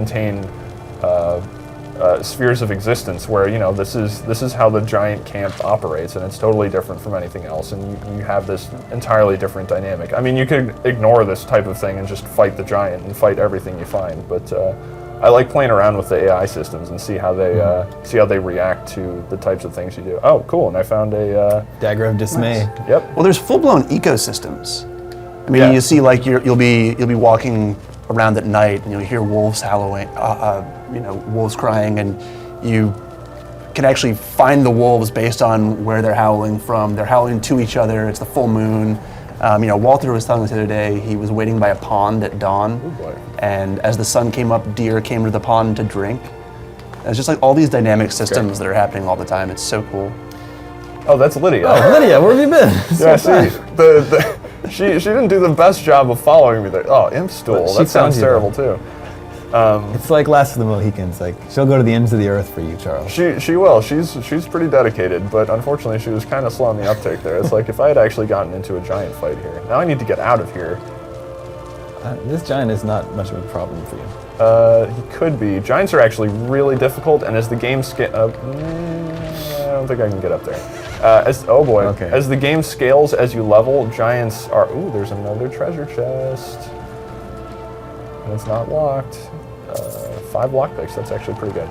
contain spheres of existence where, you know, this is how the giant camp operates, and it's totally different from anything else, and you have this entirely different dynamic. I mean, you could ignore this type of thing and just fight the giant and fight everything you find, but I like playing around with the AI systems and see how they react to the types of things you do. Oh, cool! And I found a dagger of dismay. Nice. Yep. Well, there's full-blown ecosystems. I mean, you see, like you'll be walking around at night and you'll hear wolves howling, wolves crying, and you can actually find the wolves based on where they're howling from. They're howling to each other. It's the full moon. Walter was telling us the other day he was waiting by a pond at dawn, and as the sun came up, deer came to the pond to drink. It's just like all these dynamic systems that are happening all the time. It's so cool. Oh, that's Lydia. Oh, Lydia, where have you been? Yeah, see, she didn't do the best job of following me there. Oh, imp stool. That sounds terrible too. It's like Last of the Mohicans. Like, she'll go to the ends of the earth for you, Charles. She will. She's pretty dedicated, but unfortunately she was kind of slow on the uptake there. It's like if I had actually gotten into a giant fight here. Now I need to get out of here. This giant is not much of a problem for you. He could be. Giants are actually really difficult, and as the game I don't think I can get up there. Oh boy. Okay. As the game scales, as you level, giants are... Ooh, there's another treasure chest. And it's not locked. 5 lockpicks, that's actually pretty good.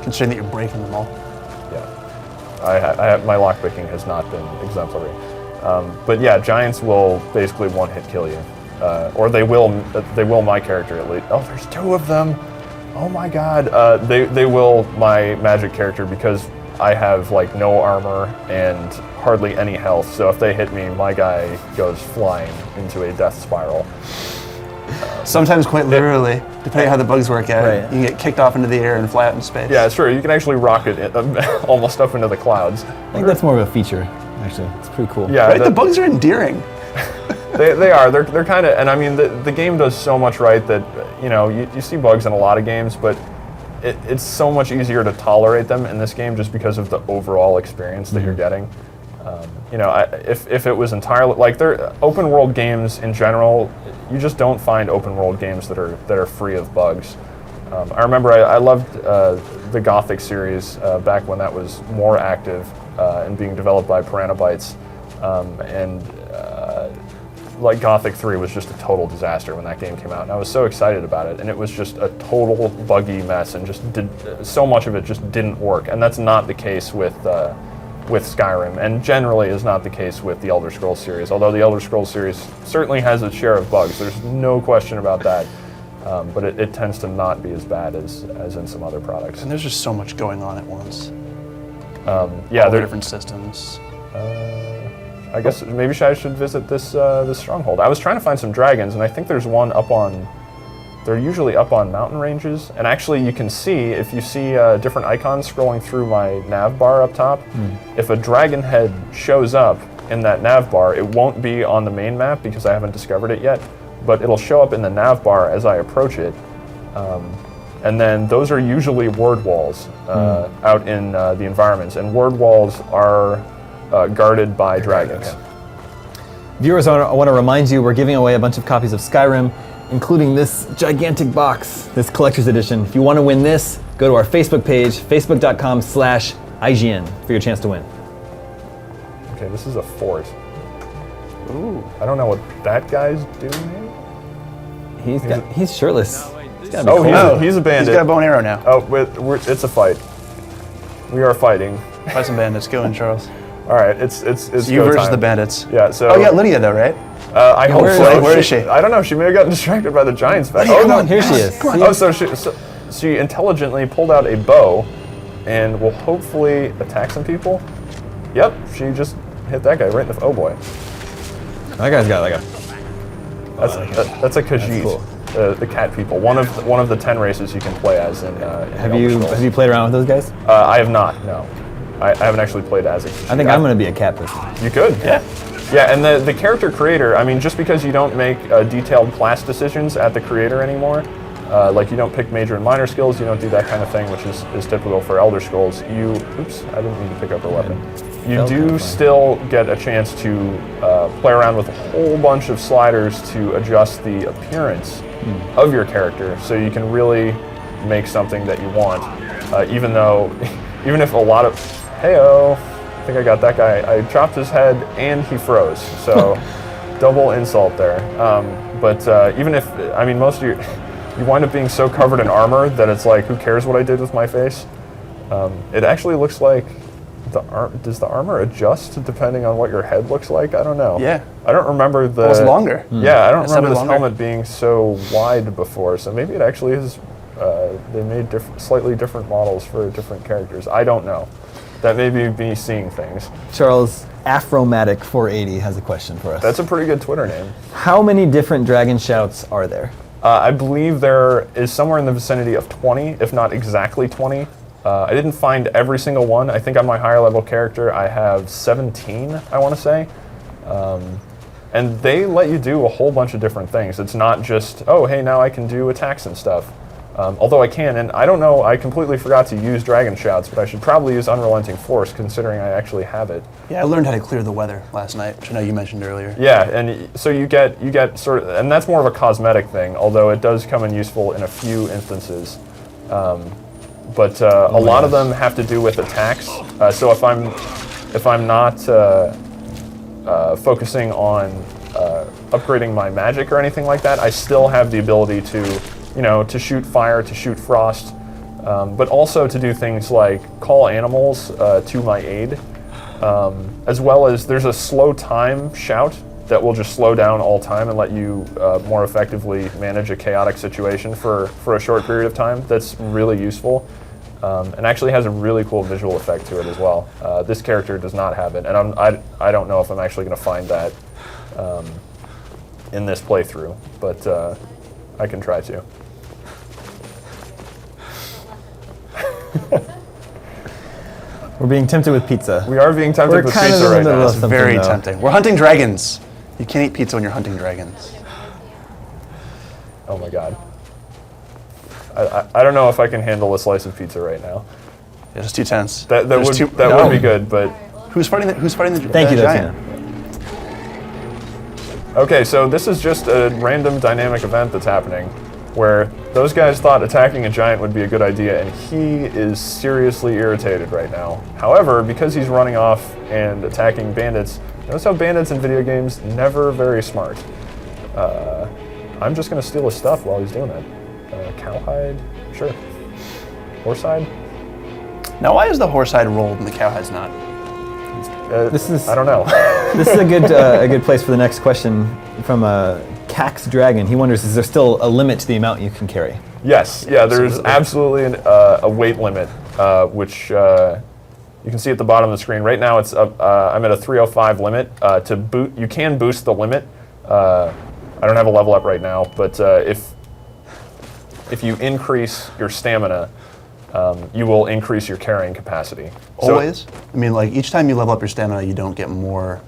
Considering that you're breaking them all. Yeah. My lockpicking has not been exemplary. But yeah, giants will basically one-hit kill you. Or they will my character at least. Oh, there's 2 of them! Oh my god. They will my magic character because I have like no armor and hardly any health, so if they hit me, my guy goes flying into a death spiral. Sometimes quite literally, depending on how the bugs work out. Right. You can get kicked off into the air and fly out in space. Yeah, it's true. You can actually rocket it almost up into the clouds. I think that's more of a feature, actually. It's pretty cool. Yeah, right? The bugs are endearing. They are. They're kind of, and I mean, the game does so much right that, you know, you see bugs in a lot of games, but it's so much easier to tolerate them in this game just because of the overall experience that you're getting. If it was entirely like open world games in general, you just don't find open world games that are free of bugs. I remember I loved the Gothic series back when that was more active and being developed by Piranha Bytes, like Gothic 3 was just a total disaster when that game came out, and I was so excited about it, and it was just a total buggy mess, and so much of it just didn't work, and that's not the case with Skyrim, and generally is not the case with the Elder Scrolls series, although the Elder Scrolls series certainly has its share of bugs, there's no question about that, but it tends to not be as bad as in some other products. And there's just so much going on at once. Yeah, all the different systems. I guess maybe I should visit this stronghold. I was trying to find some dragons, and I think there's one up on... They're usually up on mountain ranges, and actually you can see, if you see different icons scrolling through my nav bar up top, if a dragon head shows up in that nav bar, it won't be on the main map because I haven't discovered it yet, but it'll show up in the nav bar as I approach it. And then those are usually word walls out in the environments, and word walls are guarded by dragons. Okay. Viewers, I want to remind you we're giving away a bunch of copies of Skyrim, including this gigantic box, this collector's edition. If you want to win this, go to our Facebook page, facebook.com/IGN for your chance to win. Okay, this is a fort. Ooh, I don't know what that guy's doing here. He's shirtless. He's gotta be cool. He's a bandit. He's got a bow and arrow now. Oh, it's a fight. We are fighting. Fight some bandits. Go in, Charles. All right, it's you go versus time. the bandits. Yeah. So. Oh, you got Lydia though, right? I hope so. Where is she? I don't know. She may have gotten distracted by the giants back. Lydia, Oh come no! on, here she is. Come on. Oh, so she intelligently pulled out a bow, and will hopefully attack some people. Yep, she just hit that guy right in the. Oh boy. That guy's got like a. That's a Khajiit. Cool. The cat people. One of the 10 races you can play as in. Have you played around with those guys? I have not. No, I haven't actually played as a Khajiit. I think I'm going to be a cat person. You could. Yeah. Yeah, and the character creator, I mean, just because you don't make detailed class decisions at the creator anymore, like you don't pick major and minor skills, you don't do that kind of thing, which is typical for Elder Scrolls, oops, I didn't mean to pick up her weapon. You do still get a chance to play around with a whole bunch of sliders to adjust the appearance of your character, so you can really make something that you want. Even if a lot of, heyo, I think I got that guy. I chopped his head and he froze, so double insult there. But even if, I mean, most of you wind up being so covered in armor that it's like, who cares what I did with my face? It actually looks like does the armor adjust depending on what your head looks like? I don't know. Yeah. I don't remember the. Well, it's longer. Yeah, I don't remember this longer. helmet being so wide before. So maybe it actually is. They made slightly different models for different characters. I don't know. That may be me seeing things. Charles Afromatic480 has a question for us. That's a pretty good Twitter name. How many different dragon shouts are there? I believe there is somewhere in the vicinity of 20, if not exactly 20. I didn't find every single one. I think on my higher level character I have 17, I want to say. And they let you do a whole bunch of different things. It's not just, oh, hey, now I can do attacks and stuff. Although I can, and I don't know, I completely forgot to use Dragon Shouts, but I should probably use Unrelenting Force considering I actually have it. Yeah, I learned how to clear the weather last night, which I know you mentioned earlier. Yeah, and so you get sort of, and that's more of a cosmetic thing, although it does come in useful in a few instances. But a lot of them have to do with attacks. So if I'm not focusing on upgrading my magic or anything like that, I still have the ability to shoot fire, to shoot frost, but also to do things like call animals to my aid, as well as there's a slow time shout that will just slow down all time and let you more effectively manage a chaotic situation for a short period of time. That's really useful, and actually has a really cool visual effect to it as well. This character does not have it, and I don't know if I'm actually going to find that in this playthrough, but I can try to. We're being tempted with pizza. We are being tempted with kind of pizza in the right middle now. of It's something, very though. tempting. We're hunting dragons. You can't eat pizza when you're hunting dragons. Oh my god. I don't know if I can handle a slice of pizza right now. Yeah, just too tense. That There's would be good, but Who's fighting the Thank you, giant? okay. So this is just a random dynamic event that's happening, where those guys thought attacking a giant would be a good idea, and he is seriously irritated right now. However, because he's running off and attacking bandits, notice how bandits in video games never very smart. I'm just gonna steal his stuff while he's doing that. Cowhide, sure. Horsehide. Now, why is the horsehide rolled and the cowhide's not? I don't know. This is a good place for the next question from Cax Dragon. He wonders, is there still a limit to the amount you can carry? Yes, yeah, there's absolutely a weight limit, which you can see at the bottom of the screen. Right now, I'm at a 305 limit. You can boost the limit. I don't have a level up right now, but if you increase your stamina, you will increase your carrying capacity. Always? I mean, like, each time you level up your stamina, you don't get more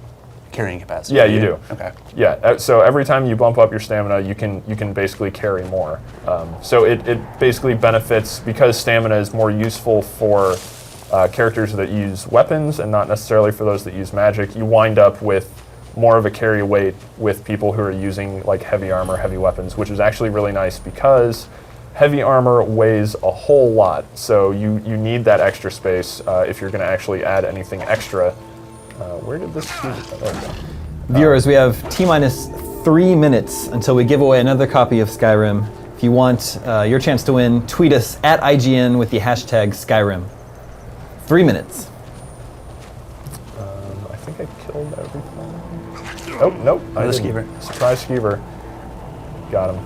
carrying capacity. Yeah, you do. Okay. Yeah, so every time you bump up your stamina, you can basically carry more. So it basically benefits, because stamina is more useful for characters that use weapons and not necessarily for those that use magic. You wind up with more of a carry weight with people who are using like heavy armor, heavy weapons, which is actually really nice because heavy armor weighs a whole lot. So you need that extra space if you're going to actually add anything extra. Where did this? There we go. Viewers, we have T-minus 3 minutes until we give away another copy of Skyrim. If you want your chance to win, tweet us at IGN with the hashtag Skyrim. 3 minutes. I think I killed everything. Oh, nope. Another skeever. Surprise skeever. Got him.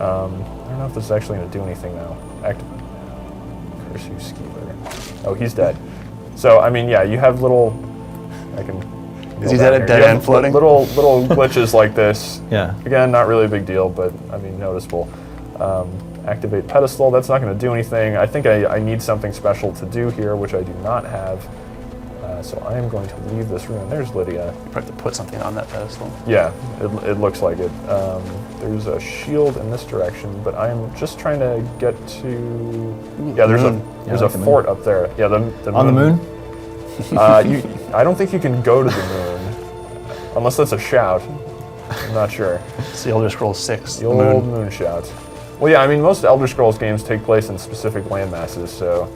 I don't know if this is actually going to do anything now. Curse you, skeever. Oh, he's dead. So, I mean, yeah, you have little... Is he dead end floating? Little glitches like this. Yeah. Again, not really a big deal, but, I mean, noticeable. Activate pedestal. That's not going to do anything. I think I need something special to do here, which I do not have. So I am going to leave this room. There's Lydia. You probably have to put something on that pedestal. Yeah, it looks like it. There's a shield in this direction, but I'm just trying to get to... Yeah, there's a fort up there. Yeah, the moon. On the moon? I don't think you can go to the moon, unless that's a shout. I'm not sure. It's the Elder Scrolls 6. The old moonshot. Well, yeah, I mean, most Elder Scrolls games take place in specific land masses, so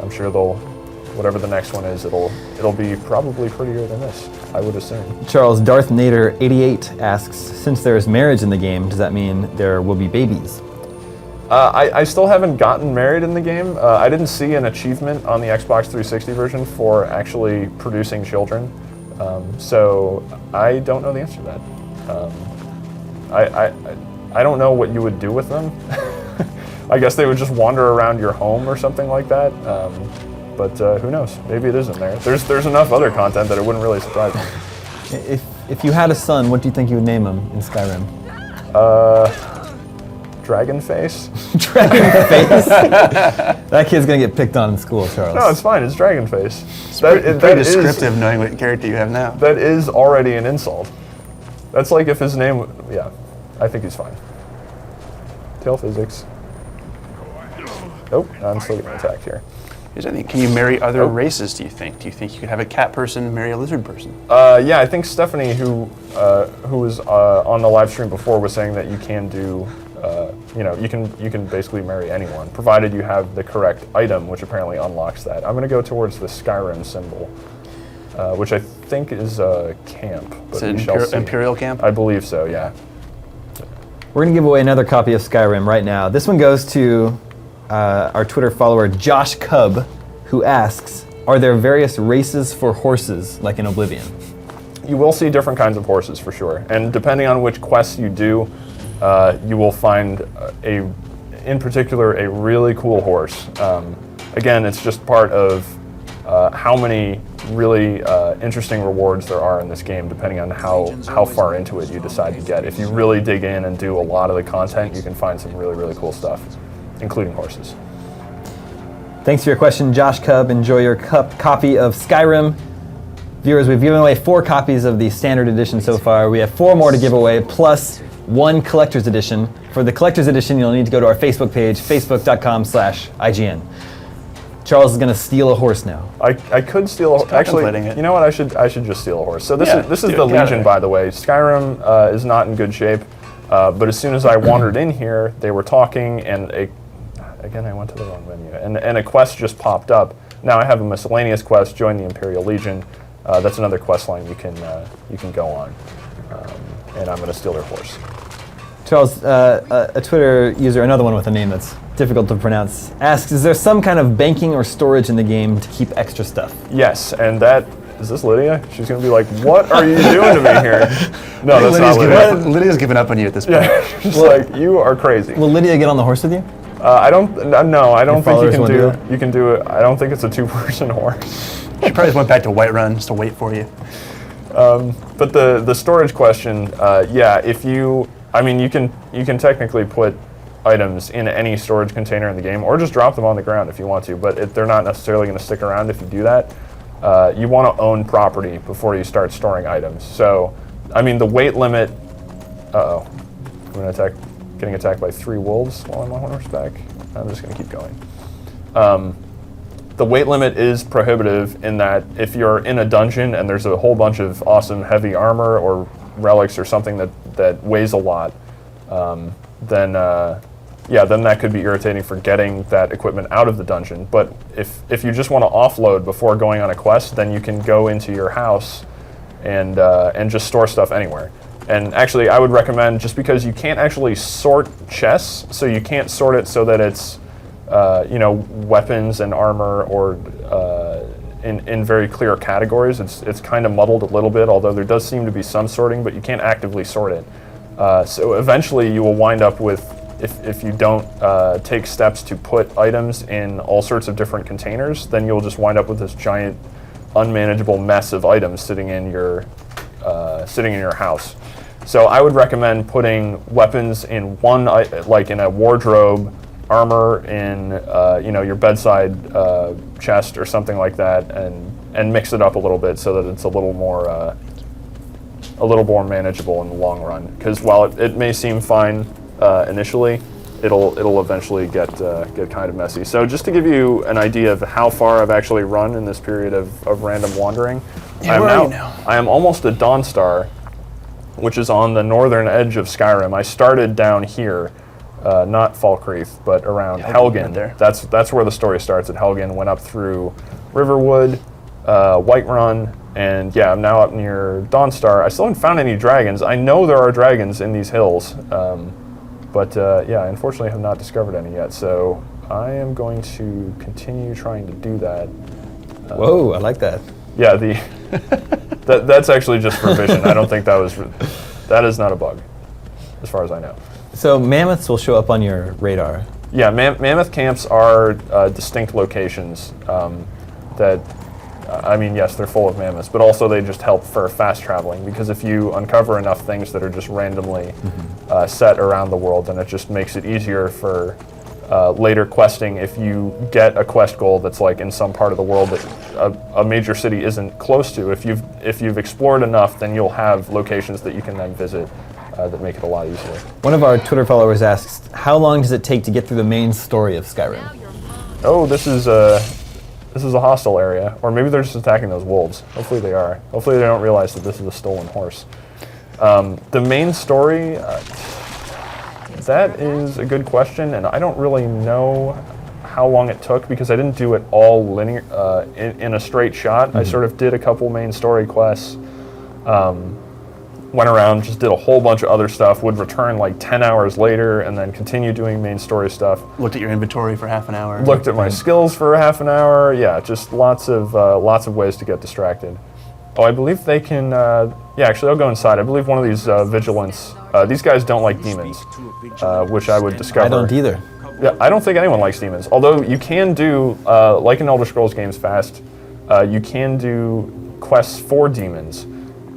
I'm sure whatever the next one is, it'll be probably prettier than this, I would assume. Charles, Darth Nader 88 asks, since there is marriage in the game, does that mean there will be babies? I still haven't gotten married in the game. I didn't see an achievement on the Xbox 360 version for actually producing children, so I don't know the answer to that. I don't know what you would do with them. I guess they would just wander around your home or something like that. But who knows? Maybe it isn't there. There's enough other content that it wouldn't really surprise me. If you had a son, what do you think you would name him in Skyrim? Dragon Face? Dragon Face? That kid's gonna get picked on in school, Charles. No, it's fine. It's Dragon Face. It's pretty descriptive knowing what character you have now. That is already an insult. That's like if his name... Yeah, I think he's fine. Tail physics. Oh, I'm still getting attacked here. Can you marry other races, do you think? Do you think you could have a cat person marry a lizard person? Yeah, I think Stephanie, who was on the live stream before, was saying that you can do, you can basically marry anyone, provided you have the correct item, which apparently unlocks that. I'm going to go towards the Skyrim symbol, which I think is a camp. But is it Imperial camp? I believe so, yeah. We're going to give away another copy of Skyrim right now. This one goes to our Twitter follower, Josh Cub, who asks, are there various races for horses, like in Oblivion? You will see different kinds of horses, for sure. And depending on which quests you do, you will find, in particular, a really cool horse. Again, it's just part of how many really interesting rewards there are in this game, depending on how far into it you decide to get. If you really dig in and do a lot of the content, you can find some really, really cool stuff, including horses. Thanks for your question, Josh Cub. Enjoy your copy of Skyrim. Viewers, we've given away 4 copies of the standard edition so far. We have 4 more to give away, plus 1 collector's edition. For the collector's edition, you'll need to go to our Facebook page, facebook.com/IGN. Charles is going to steal a horse now. I could steal a horse. Actually, you know what? I should just steal a horse. So this is the Legion, by the way. Skyrim is not in good shape. But as soon as I wandered in here, they were talking, and again, I went to the wrong menu, and a quest just popped up. Now I have a miscellaneous quest, join the Imperial Legion. That's another quest line you can go on, and I'm going to steal their horse. Charles, a Twitter user, another one with a name that's difficult to pronounce, asks, is there some kind of banking or storage in the game to keep extra stuff? Yes, and that... Is this Lydia? She's going to be like, what are you doing to me here? No, that's not Lydia. Lydia's given up on you at this point. Yeah, she's like, you are crazy. Will Lydia get on the horse with you? I don't think you can do it. I don't think it's a 2-person horse. She probably just went back to Whiterun just to wait for you. But the storage question, yeah, you can technically put items in any storage container in the game, or just drop them on the ground if you want to, but they're not necessarily going to stick around if you do that. You want to own property before you start storing items. So, I mean, the weight limit... Uh-oh. I'm getting attacked by 3 wolves while I'm on horseback. I'm just going to keep going. The weight limit is prohibitive in that if you're in a dungeon and there's a whole bunch of awesome heavy armor or relics or something that weighs a lot, then that could be irritating for getting that equipment out of the dungeon. But if you just want to offload before going on a quest, then you can go into your house and just store stuff anywhere. And actually, I would recommend, just because you can't actually sort chests, so you can't sort it so that it's weapons and armor or in very clear categories. It's kind of muddled a little bit, although there does seem to be some sorting, but you can't actively sort it. So eventually, you will wind up with, if you don't take steps to put items in all sorts of different containers, then you'll just wind up with this giant, unmanageable mess of items sitting in your house. So I would recommend putting weapons in one, like in a wardrobe, armor in your bedside chest or something like that, and mix it up a little bit so that it's a little more manageable in the long run. Because while it may seem fine initially, it'll eventually get kind of messy. So just to give you an idea of how far I've actually run in this period of random wandering, I am almost a Dawnstar, which is on the northern edge of Skyrim. I started down here, not Falkreath, but around Helgen. There. That's where the story starts at Helgen. Went up through Riverwood, Whiterun, and yeah, I'm now up near Dawnstar. I still haven't found any dragons. I know there are dragons in these hills, but yeah, I unfortunately have not discovered any yet. So I am going to continue trying to do that. Whoa, I like that. Yeah, that's actually just for vision. I don't think that is not a bug, as far as I know. So mammoths will show up on your radar. Yeah, mammoth camps are distinct locations that, I mean, yes, they're full of mammoths, but also they just help for fast traveling, because if you uncover enough things that are just randomly set around the world, then it just makes it easier for later questing. If you get a quest goal that's like in some part of the world that a major city isn't close to, if you've explored enough, then you'll have locations that you can then visit that make it a lot easier. One of our Twitter followers asks, how long does it take to get through the main story of Skyrim? Oh, this is a hostile area, or maybe they're just attacking those wolves. Hopefully they are. Hopefully they don't realize that this is a stolen horse. The main story, that is a good question, and I don't really know how long it took because I didn't do it all linear in a straight shot. I sort of did a couple main story quests, went around, just did a whole bunch of other stuff, would return like 10 hours later, and then continue doing main story stuff. Looked at your inventory for half an hour. Looked at my skills for half an hour. Yeah, just lots of ways to get distracted. Oh, I believe they can. Yeah, actually, I'll go inside. I believe one of these vigilants. These guys don't like demons, which I would discover. I don't either. Yeah, I don't think anyone likes demons. Although you can do, like in Elder Scrolls games Fast, you can do quests for demons.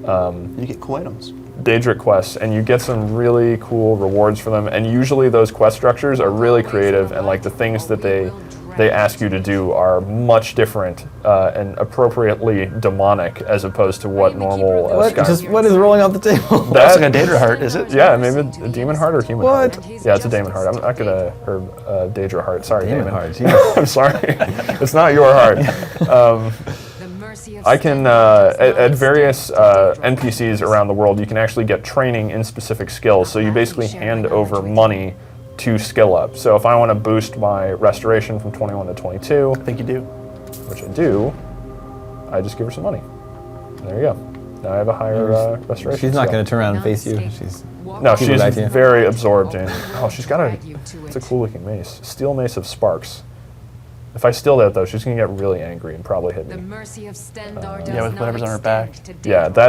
You get cool items. Daedric quests, and you get some really cool rewards for them. And usually those quest structures are really creative, and like the things that they ask you to do are much different and appropriately demonic as opposed to what normal Skyrim. What is rolling off the table? That's like a Daedra heart, is it? Yeah, maybe a demon heart or human What? heart. Yeah, it's a demon heart. I'm not gonna, or Daedra heart. Sorry, Demon Damon. heart, jeez. I'm sorry. It's not your heart. I can, at various NPCs around the world, you can actually get training in specific skills. So you basically hand over money to skill up. So if I want to boost my restoration from 21 to 22, I think you do. which I do, I just give her some money. There you go. Now I have a higher restoration. She's not skill. going to turn around and face you. No, she's back to you. very absorbed in. Oh, she's got it's a cool looking mace. Steel mace of sparks. If I steal that though, she's gonna get really angry and probably hit me. Yeah, with whatever's on her back. Yeah, the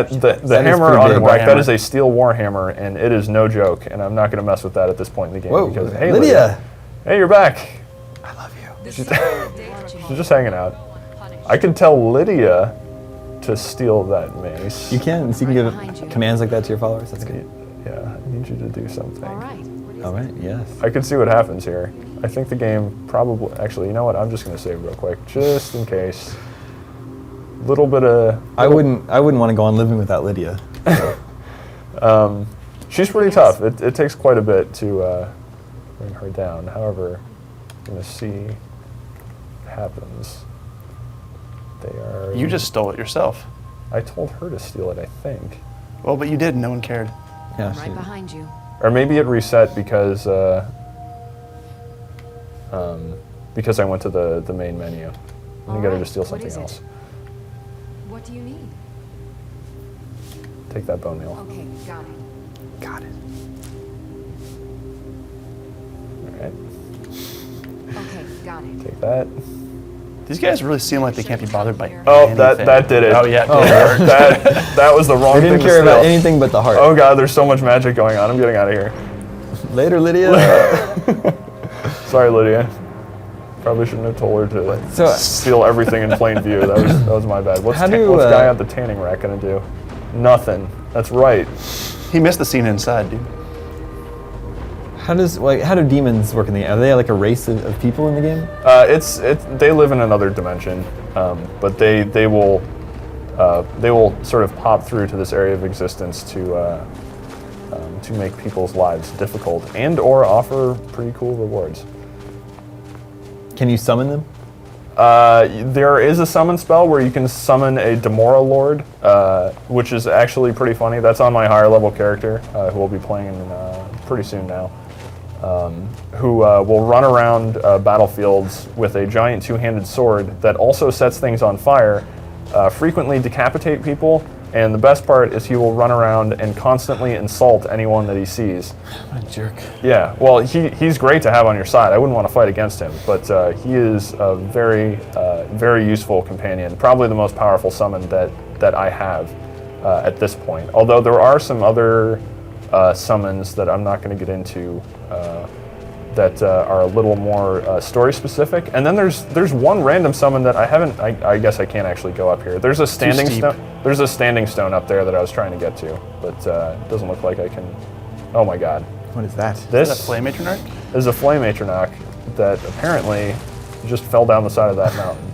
hammer pretty on her big. back, that is a steel warhammer, and it is no joke. And I'm not gonna mess with that at this point in the game. Whoa, because hey, Lydia! Hey, you're back. I love you. She's just hanging out. I can tell Lydia to steal that mace. You can. So you can give commands like that to your followers. That's good. Yeah, I need you to do something. All right. Yes. I can see what happens here. I think the game probably, actually, you know what? I'm just gonna save real quick, just in case. Little bit of. I wouldn't want to go on living without Lydia. She's pretty tough. It takes quite a bit to bring her down. However, I'm gonna see what happens. They are. You just stole it yourself. I told her to steal it, I think. Well, but you did. No one cared. Yeah. Right behind you. Or maybe it reset because I went to the main menu. And you gotta just steal something else. What do you need? Take that bone meal. Okay, got it. Got it. All right. Okay, got it. Take that. These guys really seem like they can't be bothered by Oh, anything. that did it. Oh, yeah. that was the wrong They thing didn't to care about steal. anything but the heart. Oh god, there's so much magic going on. I'm getting out of here. Later, Lydia. Sorry, Lydia. Probably shouldn't have told her to So- steal everything in plain view. That was my bad. What's How the do, guy at the tanning rack gonna do? Nothing. That's right. He missed the scene inside, dude. How do demons work in the game? Are they like a race of people in the game? They live in another dimension, but they will sort of pop through to this area of existence to make people's lives difficult and or offer pretty cool rewards. Can you summon them? There is a summon spell where you can summon a Demora Lord, which is actually pretty funny. That's on my higher level character, who we'll be playing pretty soon now, who will run around battlefields with a giant two-handed sword that also sets things on fire, frequently decapitate people, and the best part is he will run around and constantly insult anyone that he sees. What a jerk. Yeah, well, he's great to have on your side. I wouldn't want to fight against him, but he is a very, very useful companion. Probably the most powerful summon that I have at this point. Although there are some other summons that I'm not going to get into that are a little more story specific. And then there's one random summon that I haven't. I guess I can't actually go up here. There's a standing stone. There's a standing stone up there that I was trying to get to, but it doesn't look like I can. Oh my god. What is that? This Is that a flame matronarch? is a flame atronach that apparently just fell down the side of that mountain.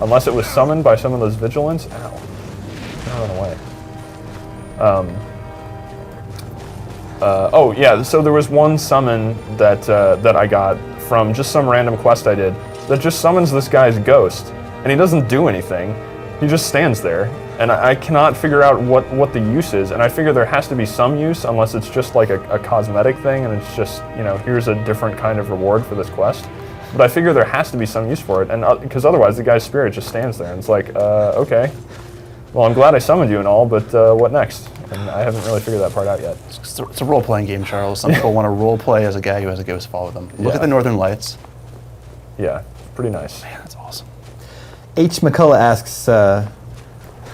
Unless it was summoned by some of those vigilants. Ow. Run away. Oh yeah, so there was one summon that I got from just some random quest I did that just summons this guy's ghost, and he doesn't do anything. He just stands there, and I cannot figure out what the use is, and I figure there has to be some use unless it's just like a cosmetic thing, and it's just, here's a different kind of reward for this quest. But I figure there has to be some use for it, and because otherwise the guy's spirit just stands there, and it's like, okay. Well, I'm glad I summoned you and all, but what next? And I haven't really figured that part out yet. It's a role-playing game, Charles. Some people want to role-play as a guy who has a ghost follow them. Look at the Northern Lights. Yeah, pretty nice. Man, that's awesome. H. McCullough asks,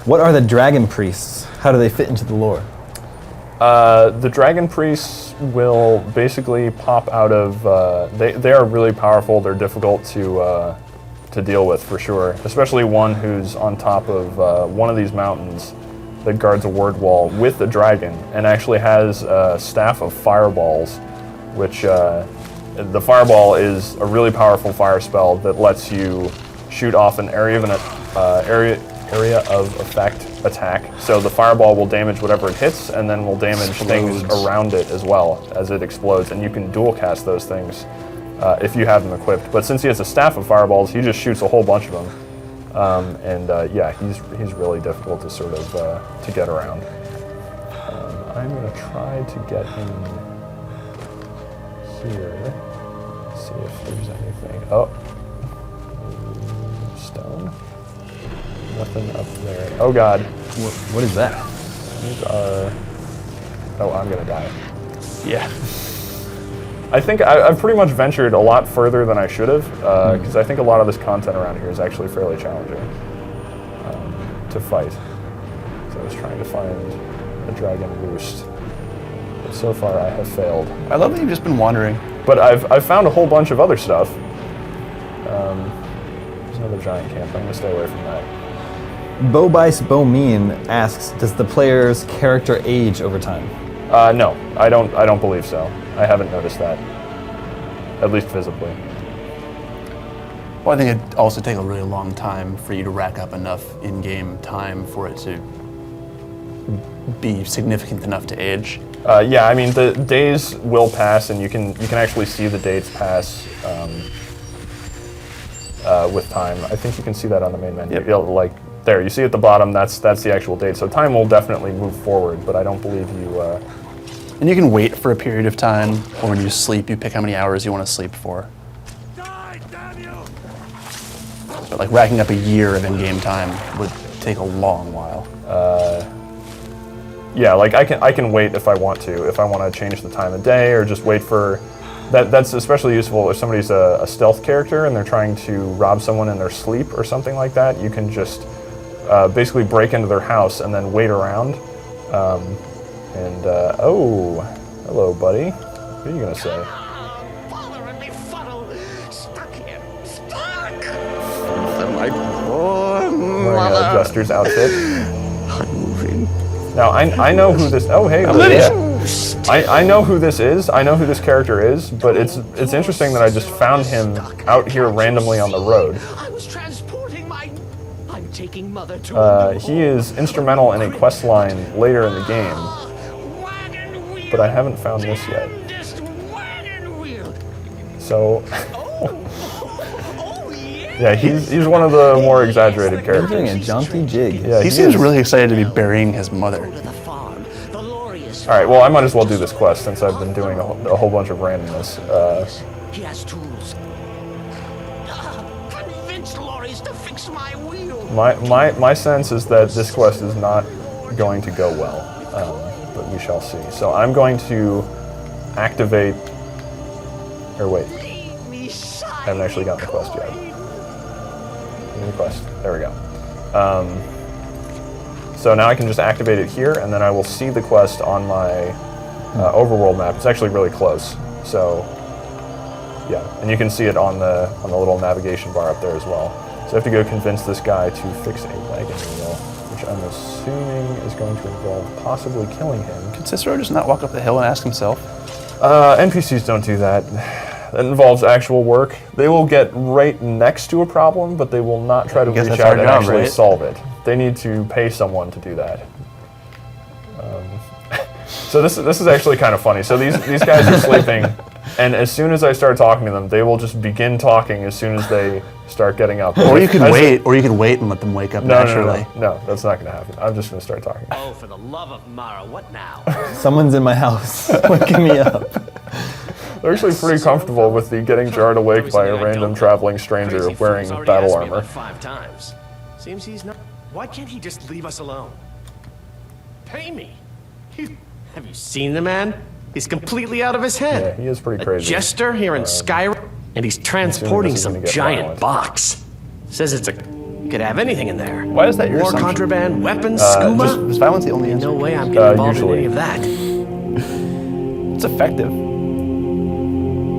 what are the dragon priests? How do they fit into the lore? The dragon priests will basically pop out of. They are really powerful. They're difficult to deal with for sure, especially one who's on top of one of these mountains that guards a word wall with a dragon and actually has a staff of fireballs, which the fireball is a really powerful fire spell that lets you shoot off an area of effect attack. So the fireball will damage whatever it hits, and then will damage things around it as well as it explodes. And you can dual cast those things if you have them equipped. But since he has a staff of fireballs, he just shoots a whole bunch of them. Yeah, he's really difficult to sort of to get around. I'm gonna try to get him here. See if there's anything. Oh, stone. Nothing up there. Oh God. What is that? These are. Oh, I'm gonna die. Yeah. I think I've pretty much ventured a lot further than I should have, because I think a lot of this content around here is actually fairly challenging to fight. So I was trying to find a dragon roost, but so far I have failed. I love that you've just been wandering. But I've found a whole bunch of other stuff. There's another giant camp. I'm gonna stay away from that. Bobice Bomeen asks, does the player's character age over time? No, I don't believe so. I haven't noticed that, at least visibly. Well, I think it'd also take a really long time for you to rack up enough in-game time for it to be significant enough to age. Yeah, I mean the days will pass, and you can actually see the dates pass with time. I think you can see that on the main menu. Yep. Like there, you see at the bottom. That's the actual date. So time will definitely move forward, but I don't believe you. And you can wait for a period of time, or when you sleep, you pick how many hours you want to sleep for. Die, damn you! But like racking up a year of in-game time would take a long while. Yeah, like I can wait if I want to. If I want to change the time of day, or just wait for. That's especially useful if somebody's a stealth character and they're trying to rob someone in their sleep or something like that. You can just basically break into their house and then wait around. Oh, hello, buddy. What are you gonna say? Father and me fuddle! Stuck here! Stuck! Mother, my poor Wearing a jester's outfit. I'm moving. Now I know who this. Oh, hey, Lydia. I know who this is. I know who this character is. But it's interesting that I just found him out here randomly on the road. I was transporting I'm taking Mother to He is instrumental in a quest line later in the game, wagon wheel. but I haven't found this yet. Wagon wheel. So Oh, yeah. Yeah, he's one of the more exaggerated He's doing characters. a jaunty jig. Yeah, He seems really excited to be burying his mother. To the farm. The lorry is All right, well, I might as well do this quest since I've been doing a whole bunch of randomness. He has tools. Convince lorries to fix my wheel. My sense is that this quest is not going to go well, but we shall see. So I'm going to activate, or wait, Leave me, I haven't actually gotten the quest yet. Give me the quest. There we go. So now I can just activate it here, and then I will see the quest on my overworld map. It's actually really close. So yeah, and you can see it on the little navigation bar up there as well. So I have to go convince this guy to fix a wagon wheel, which I'm assuming is going to involve possibly killing him. Could Cicero just not walk up the hill and ask himself? NPCs don't do that. That involves actual work. They will get right next to a problem, but they will not try to guess reach that's out our and job, actually right? solve it. They need to pay someone to do that. So this is actually kind of funny. So these guys are sleeping, and as soon as I start talking to them, they will just begin talking as soon as they start getting up. Or you could wait and let them wake up naturally. No, that's not going to happen. I'm just going to start talking. Oh, for the love of Mara, what now? Someone's in my house waking me up. They're actually pretty comfortable with the getting jarred awake by a random traveling stranger wearing battle armor. 5 times. Seems he's not. Why can't he just leave us alone? Pay me. Have you seen the man? He's completely out of his head. Yeah, he is pretty A crazy. jester here in Skyrim, and he's transporting this is some gonna get giant violent. box. Says it's could have anything in there. Why is that your War assumption? contraband, weapons, scuba. Is violence the only answer? No way I'm getting involved usually. in any of that. It's effective.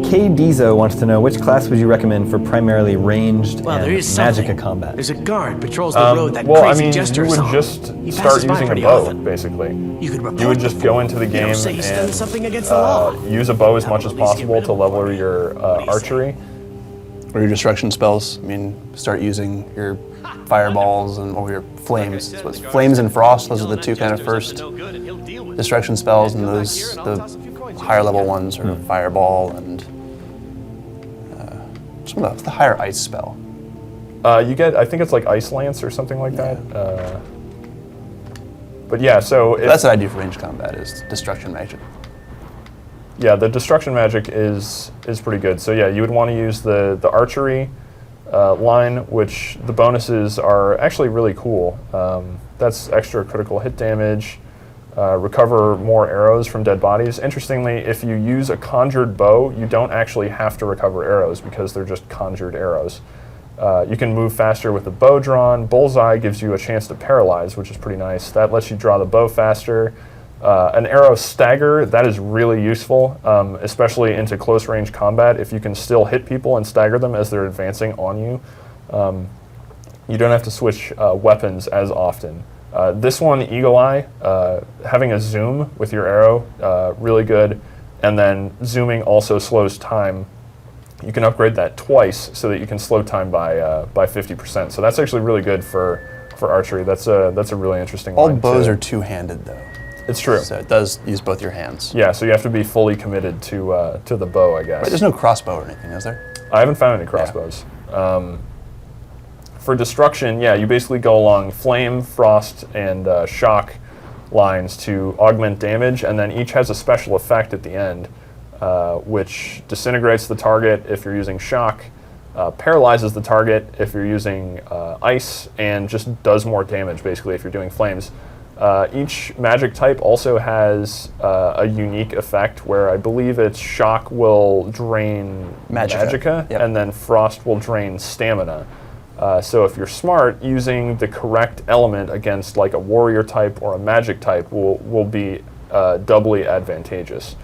K Dizo wants to know which class would you recommend for primarily ranged Well, there and is something. magicka combat? There's a guard patrols the road that Well, I crazy mean, jester you is would on. just He start passes by using a pretty bow, often. basically. You could report You would just go into the You game don't say he's done and something against the law. use a bow as much as At least get possible rid to of level one. your What do you say? archery. Or your destruction spells. I mean, start using your fireballs or your flames. So it's flames and frost. Those are the two kind of first destruction spells, and those the higher level ones are fireball and some of the higher ice spell. You get, I think it's like Ice Lance or something like that. But yeah, so That's what I do for ranged combat is destruction magic. yeah, the destruction magic is pretty good. So yeah, you would want to use the archery line, which the bonuses are actually really cool. That's extra critical hit damage, recover more arrows from dead bodies. Interestingly, if you use a conjured bow, you don't actually have to recover arrows because they're just conjured arrows. You can move faster with the bow drawn. Bullseye gives you a chance to paralyze, which is pretty nice. That lets you draw the bow faster. An arrow stagger, that is really useful, especially into close range combat. If you can still hit people and stagger them as they're advancing on you, you don't have to switch weapons as often. This one, Eagle Eye, having a zoom with your arrow, really good. And then zooming also slows time. You can upgrade that twice so that you can slow time by 50%. So that's actually really good for archery. That's a really interesting All line bows to- are two-handed though. It's true. So it does use both your hands. Yeah, so you have to be fully committed to the bow, I guess. Right, there's no crossbow or anything, is there? I haven't found any crossbows. For destruction, yeah, you basically go along flame, frost, and shock lines to augment damage, and then each has a special effect at the end, which disintegrates the target if you're using shock, paralyzes the target if you're using ice, and just does more damage basically if you're doing flames. Each magic type also has a unique effect where I believe it's shock will drain magicka, Yep. and then frost will drain stamina. So if you're smart, using the correct element against like a warrior type or a magic type will be doubly advantageous.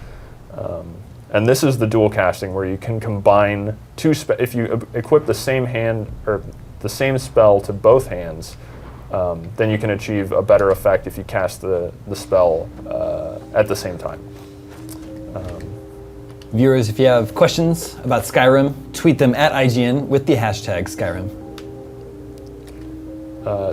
And this is the dual casting where you can combine two. If you equip the same hand or the same spell to both hands, then you can achieve a better effect if you cast the spell at the same time. Viewers, if you have questions about Skyrim, tweet them at IGN with the hashtag Skyrim.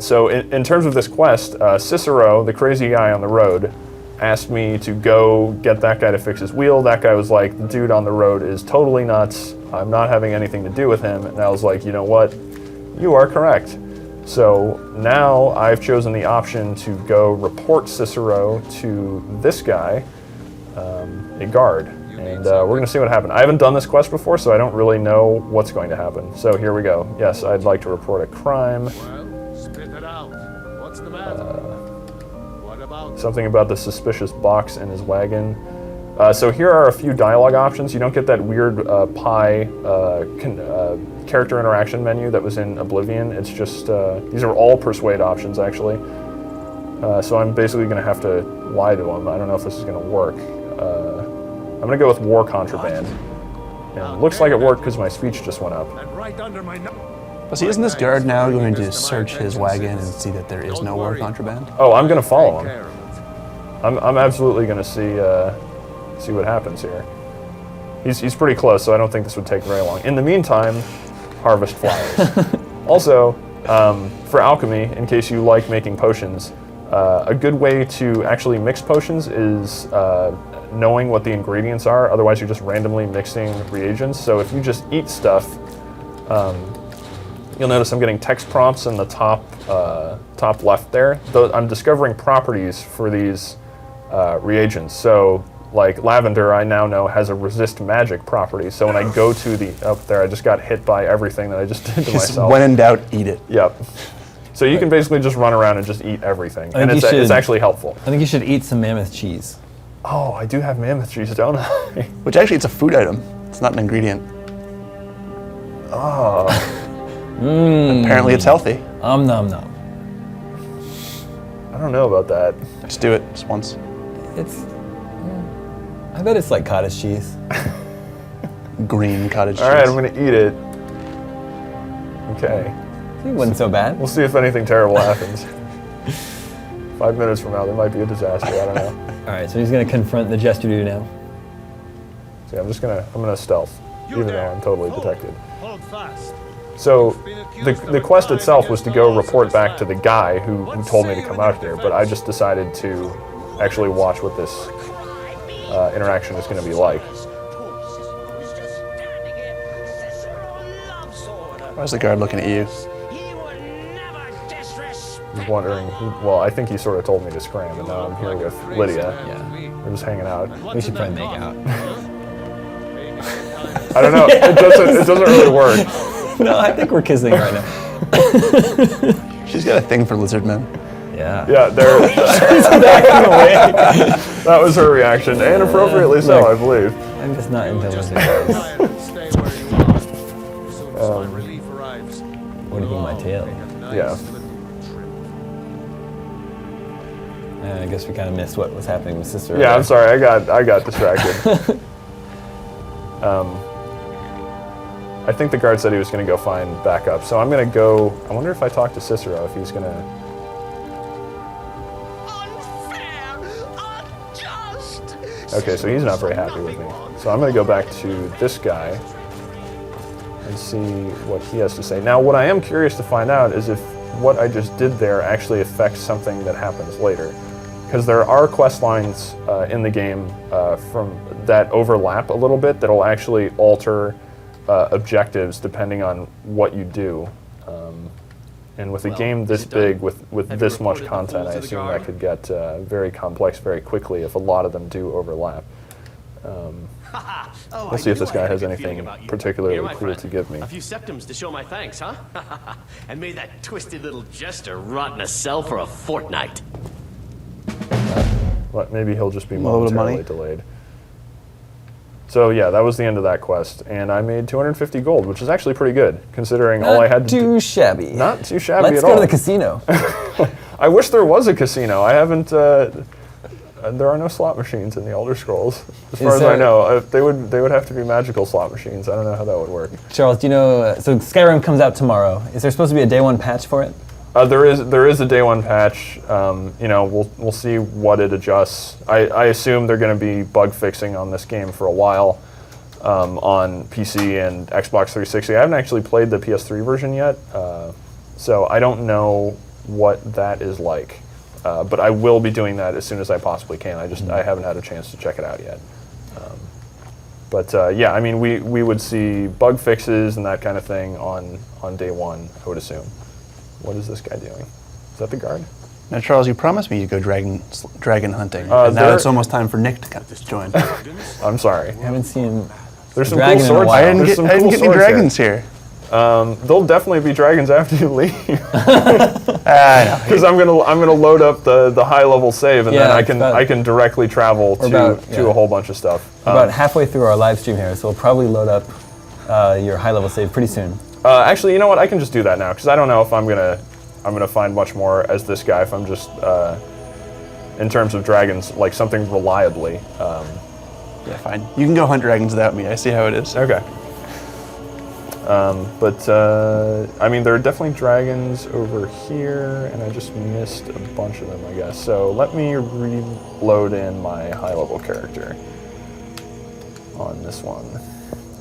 So in terms of this quest, Cicero, the crazy guy on the road, asked me to go get that guy to fix his wheel. That guy was like, the dude on the road is totally nuts. I'm not having anything to do with him. And I was like, you know what? You are correct. So now I've chosen the option to go report Cicero to this guy, a guard. And we're going to see what happens. I haven't done this quest before, so I don't really know what's going to happen. So here we go. Yes, I'd like to report a crime. Well, spit it out. What's the matter? What about Something about the suspicious box in his wagon. So here are a few dialogue options. You don't get that weird character interaction menu that was in Oblivion. It's just, these are all persuade options, actually. So I'm basically going to have to lie to him. I don't know if this is going to work. I'm going to go with war contraband. And looks like it worked because my speech just went up. and right under my nose? See, isn't this guard now going to search his wagon and see that there is no war contraband? Oh, I'm going to follow Care him. of it. I'm absolutely going to see what happens here. He's pretty close, so I don't think this would take very long. In the meantime, harvest flowers. Also, for alchemy, in case you like making potions, a good way to actually mix potions is knowing what the ingredients are. Otherwise, you're just randomly mixing reagents. So if you just eat stuff, you'll notice I'm getting text prompts in the top left there. I'm discovering properties for these reagents. So like lavender, I now know has a resist magic property. So when I go to up there, I just got hit by everything that I just did to Just myself. when in doubt, eat it. Yep. So you can basically just run around and just eat everything, and think it's you should- actually helpful. I think you should eat some mammoth cheese. Oh, I do have mammoth cheese, don't I? Which actually, it's a food item. It's not an ingredient. Oh, Apparently, it's healthy. Nom nom. I don't know about that. Just do it just once. It's. I bet it's like cottage cheese. Green cottage cheese. All right, I'm gonna eat it. Okay. It wasn't so bad. We'll see if anything terrible happens. 5 minutes from now, there might be a disaster. I don't know. All right, so he's gonna confront the jester dude now. See, I'm gonna stealth, even though I'm totally detected. Hold fast. So the quest itself was to go report back to the guy who told me to come out here, but I just decided to actually watch what this interaction is going to be like. Why is the guard looking at you? He's wondering, well, I think he sort of told me to scram, and now I'm here with Lydia. Yeah. We're just hanging out. We should probably make out. I don't know, it doesn't really work. No, I think we're kissing right now. She's got a thing for lizard men. Yeah. Yeah, that was her reaction, and appropriately so, I believe. I'm just not into lizard guys. Stay where you are. As soon as my relief arrives. What do you mean my tail? Yeah. I guess we kind of missed what was happening with Sister. Yeah, I'm sorry, I got distracted. I think the guard said he was going to go find backup, so I'm going to go. I wonder if I talk to Cicero if he's going to. Okay, so he's not very happy with me. So I'm going to go back to this guy and see what he has to say. Now, what I am curious to find out is if what I just did there actually affects something that happens later. Because there are quest lines in the game that overlap a little bit that'll actually alter objectives depending on what you do. And with a game this big, with this much content, I assume that could get very complex very quickly if a lot of them do overlap. We'll see if this guy has anything particularly cool to give me. A few septims to show my thanks, huh? And may that twisted little jester rot in a cell for a fortnight. But maybe he'll just be A little bit of momentarily money. delayed. So yeah, that was the end of that quest, and I made 250 gold, which is actually pretty good, considering all I had to do. Too shabby. Not too shabby Let's at go all. to the casino. I wish there was a casino. I haven't. There are no slot machines in the Elder Scrolls, as far as I there- know. They would have to be magical slot machines. I don't know how that would work. Charles, do you know? So Skyrim comes out tomorrow. Is there supposed to be a day one patch for it? There is a day one patch. We'll see what it adjusts. I assume they're going to be bug fixing on this game for a while on PC and Xbox 360. I haven't actually played the PS3 version yet, so I don't know what that is like. But I will be doing that as soon as I possibly can. I haven't had a chance to check it out yet. But yeah, I mean, we would see bug fixes and that kind of thing on day one, I would assume. What is this guy doing? Is that the guard? Now, Charles, you promised me you'd go dragon hunting, and now it's almost time for Nick to join. I'm sorry. I haven't seen There's some dragon cool in a swords. while. I didn't get any dragons here. There'll definitely be dragons after you leave, I know. because I'm gonna load up the high level save, and Yeah, then about- I can directly travel to yeah. a whole bunch of stuff. about halfway through our live stream here, so we'll probably load up your high level save pretty soon. Actually, you know what? I can just do that now because I don't know if I'm gonna find much more as this guy if I'm just in terms of dragons, like something reliably. Yeah, fine. You can go hunt dragons without me. I see how it is. Okay. But I mean, there are definitely dragons over here, and I just missed a bunch of them, I guess. So let me reload in my high-level character on this one.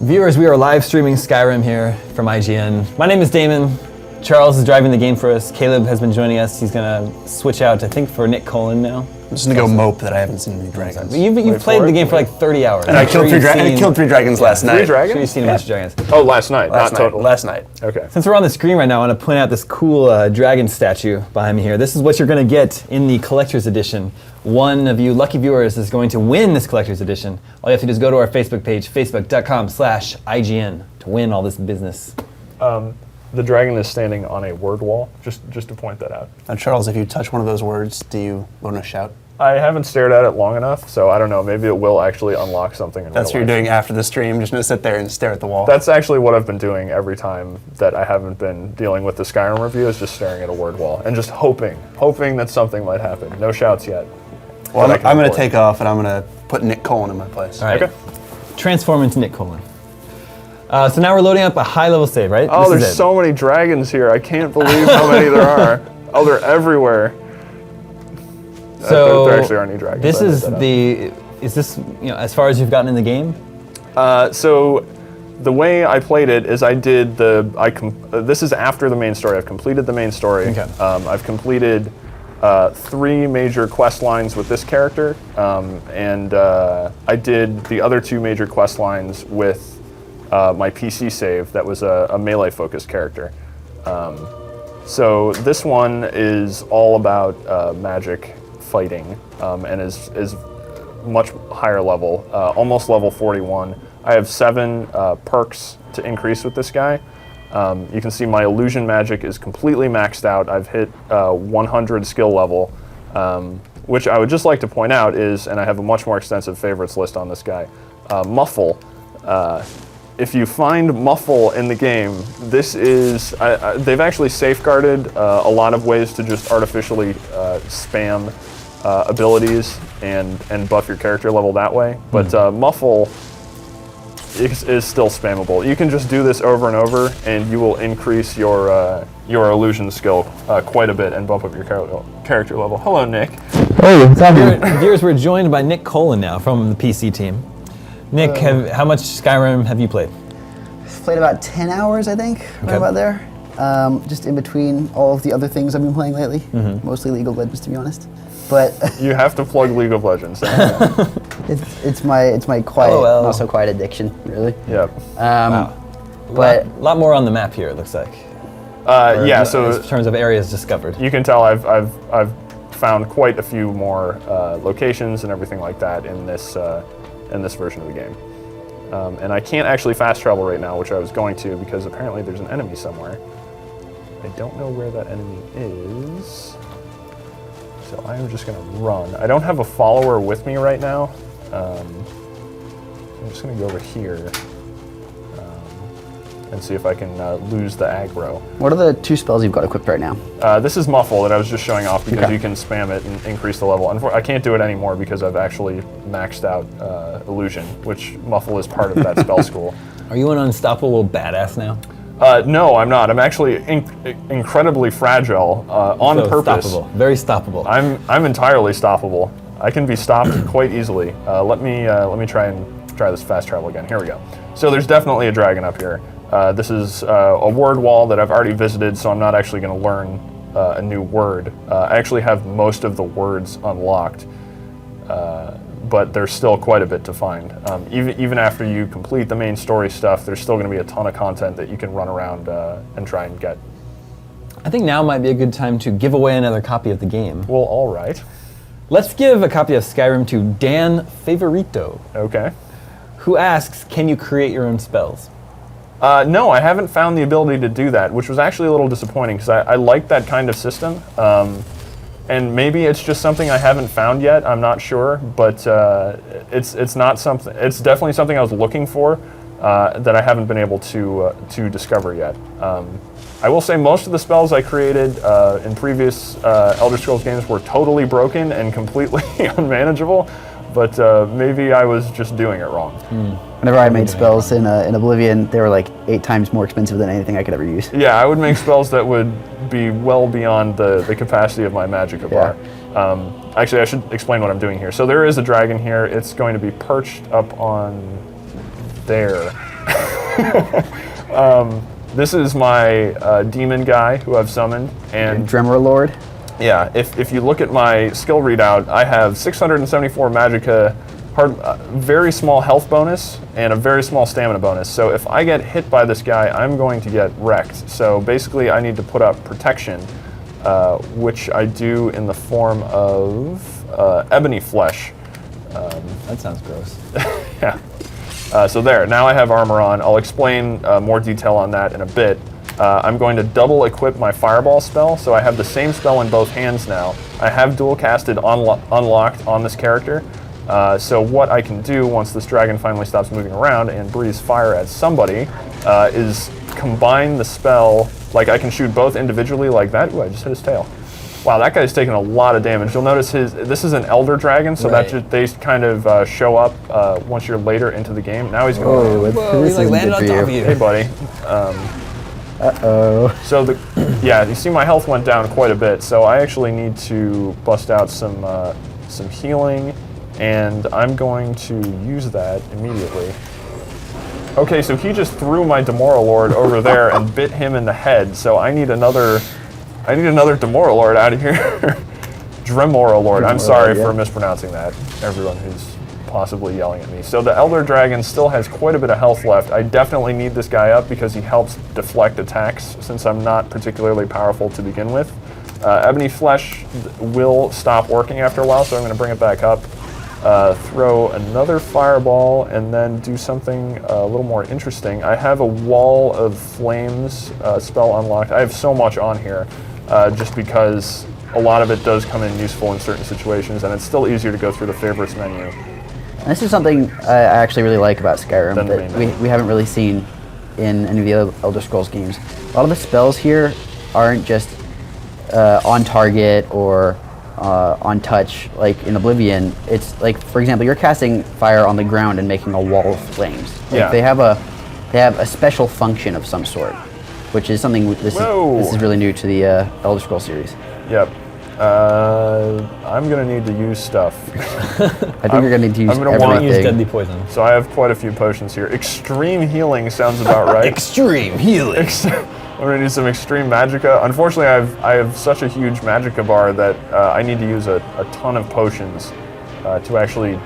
Viewers, we are live streaming Skyrim here from IGN. My name is Damon. Charles is driving the game for us. Caleb has been joining us. He's gonna switch out, I think, for Nick Colin now. I'm just gonna go mope that I haven't seen any dragons. You've played the game for like 30 hours. And I killed three dragons last night. 3 dragons? Sure you've seen a bunch of dragons. Oh, last night, not total. Last night. Okay. Since we're on the screen right now, I want to point out this cool dragon statue behind me here. This is what you're going to get in the Collector's Edition. One of you lucky viewers is going to win this Collector's Edition. All you have to do is go to our Facebook page, facebook.com/IGN, to win all this business. The dragon is standing on a word wall, just to point that out. Now, Charles, if you touch one of those words, do you want to shout? I haven't stared at it long enough, so I don't know. Maybe it will actually unlock something in That's what real you're life. doing after the stream, just gonna sit there and stare at the wall. That's actually what I've been doing every time that I haven't been dealing with the Skyrim review, is just staring at a word wall and just hoping that something might happen. No shouts yet. well, that I I'm can gonna record. take off and I'm gonna put Nick Colin in my place. All right. Okay. Transform into Nick Colin. So now we're loading up a high-level save, right? Oh, This is there's it. so many dragons here. I can't believe how many there are. Oh, they're everywhere. So there actually aren't any dragons. This I made is that up. is this, as far as you've gotten in the game? So the way I played it is I did this is after the main story. I've completed the main story. Okay. I've completed 3 major quest lines with this character, and I did the other 2 major quest lines with my PC save that was a melee-focused character. So this one is all about magic fighting, and is much higher level, almost level 41. I have 7 perks to increase with this guy. You can see my illusion magic is completely maxed out. I've hit 100 skill level, which I would just like to point out is, and I have a much more extensive favorites list on this guy, Muffle. If you find Muffle in the game, this is, they've actually safeguarded a lot of ways to just artificially spam abilities and buff your character level that way. But Muffle is still spammable. You can just do this over and over, and you will increase your illusion skill quite a bit and bump up your character level. Hello, Nick. Hey, what's up? Viewers, we're joined by Nick Colin now from the PC team. Nick, how much Skyrim have you played? Played about 10 hours, I think, right about there. Just in between all of the other things I've been playing lately. Mostly League of Legends, to be honest. But You have to plug League of Legends. it's my quiet, LOL. not so quiet addiction, really. Yep. But A lot more on the map here, it looks like. Yeah. So in terms of areas discovered. you can tell I've found quite a few more locations and everything like that in this version of the game. And I can't actually fast travel right now, which I was going to, because apparently there's an enemy somewhere. I don't know where that enemy is, so I am just going to run. I don't have a follower with me right now. I'm just going to go over here and see if I can lose the aggro. what are the 2 spells you've got equipped right now? This is Muffle that I was just showing off because Okay. you can spam it and increase the level. I can't do it anymore because I've actually maxed out Illusion, which Muffle is part of that spell school. Are you an unstoppable badass now? No, I'm not. I'm actually incredibly fragile on So purpose. Stoppable. Very stoppable. I'm entirely stoppable. I can be stopped quite easily. Let me try this fast travel again. Here we go. So there's definitely a dragon up here. This is a word wall that I've already visited, so I'm not actually going to learn a new word. I actually have most of the words unlocked, but there's still quite a bit to find. Even after you complete the main story stuff, there's still going to be a ton of content that you can run around and try and get. I think now might be a good time to give away another copy of the game. Well, all right. Let's give a copy of Skyrim to Dan Favorito, Okay. who asks, can you create your own spells? No, I haven't found the ability to do that, which was actually a little disappointing because I like that kind of system. And maybe it's just something I haven't found yet. I'm not sure, but it's not something. It's definitely something I was looking for that I haven't been able to discover yet. I will say most of the spells I created in previous Elder Scrolls games were totally broken and completely unmanageable. But maybe I was just doing it wrong. Whenever I made spells in Oblivion, they were like 8 times more expensive than anything I could ever use. Yeah, I would make spells that would be well beyond the capacity of my magicka bar. Actually, I should explain what I'm doing here. So there is a dragon here. It's going to be perched up on there. This is my demon guy who I've summoned. And Dremor Lord. yeah, if you look at my skill readout, I have 674 magicka, very small health bonus, and a very small stamina bonus. So if I get hit by this guy, I'm going to get wrecked. So basically I need to put up protection, which I do in the form of ebony flesh. That sounds gross. Yeah. So there, now I have armor on. I'll explain more detail on that in a bit. I'm going to double equip my fireball spell, so I have the same spell in both hands now. I have dual casted unlocked on this character. So what I can do once this dragon finally stops moving around and breathes fire at somebody is combine the spell, like I can shoot both individually like that. Ooh, I just hit his tail. Wow, that guy's taking a lot of damage. You'll notice this is an elder dragon, so that they kind of show up once you're later into the game. Now he's going. Whoa, he like landed on top of you. Hey, buddy. So you see my health went down quite a bit. So I actually need to bust out some healing, and I'm going to use that immediately. Okay, so he just threw my Demora Lord over there and bit him in the head. So I need another Demora Lord out of here. Dremora Lord. I'm sorry for mispronouncing that. Everyone who's possibly yelling at me. So the Elder Dragon still has quite a bit of health left. I definitely need this guy up because he helps deflect attacks since I'm not particularly powerful to begin with. Ebony Flesh will stop working after a while, so I'm going to bring it back up. Throw another fireball and then do something a little more interesting. I have a Wall of Flames spell unlocked. I have so much on here just because a lot of it does come in useful in certain situations, and it's still easier to go through the favorites menu. And this is something I actually really like about Skyrim that we haven't really seen in any of the other Elder Scrolls games. A lot of the spells here aren't just on target or on touch like in Oblivion. It's like, for example, you're casting fire on the ground and making a wall of flames. Like they have a special function of some sort, which is something this is really new to the Elder Scrolls series. Yep. I'm gonna need to use stuff. I think you're gonna need to use I'm gonna use deadly poison. So I have quite a few potions here. Extreme healing sounds about right. Extreme healing. I'm gonna need some extreme magicka. Unfortunately, I have such a huge magicka bar that I need to use a ton of potions to actually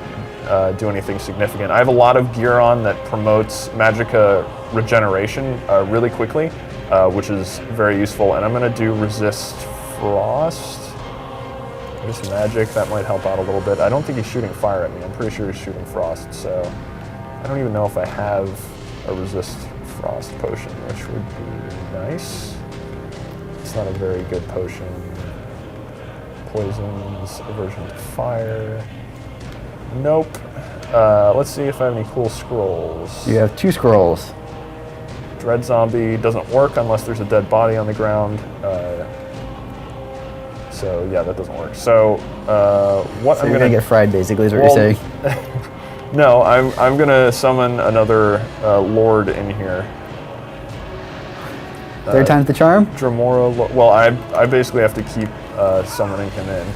do anything significant. I have a lot of gear on that promotes magicka regeneration really quickly, which is very useful. And I'm gonna do resist frost. Just magic, that might help out a little bit. I don't think he's shooting fire at me. I'm pretty sure he's shooting frost, so I don't even know if I have a resist frost potion, which would be nice. It's not a very good potion. Poisons, aversion to fire. Nope. Let's see if I have any cool scrolls. You have 2 scrolls. Dread Zombie doesn't work unless there's a dead body on the ground. So yeah, that doesn't work. So what So I'm you're gonna get fried, basically, is what you're saying. No, I'm gonna summon another lord in here. 3rd time's the charm? Dremora. Well, I basically have to keep summoning him in.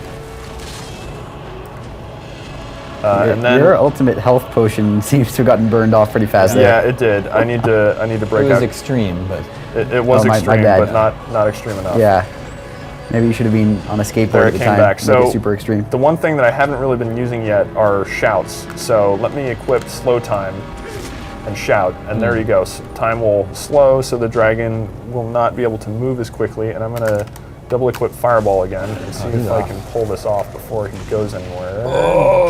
And then Your ultimate health potion seems to have gotten burned off pretty fast. Yeah, it did. I need to break It was out. extreme, but It was my extreme, bad. but not extreme enough. Yeah. Maybe you should have been on a skateboard There at it the came time. back. Make So it super extreme. the one thing that I haven't really been using yet are shouts. So let me equip slow time and shout, and there you go. Time will slow, so the dragon will not be able to move as quickly. And I'm gonna double equip fireball again and see if I can pull this off before he goes anywhere.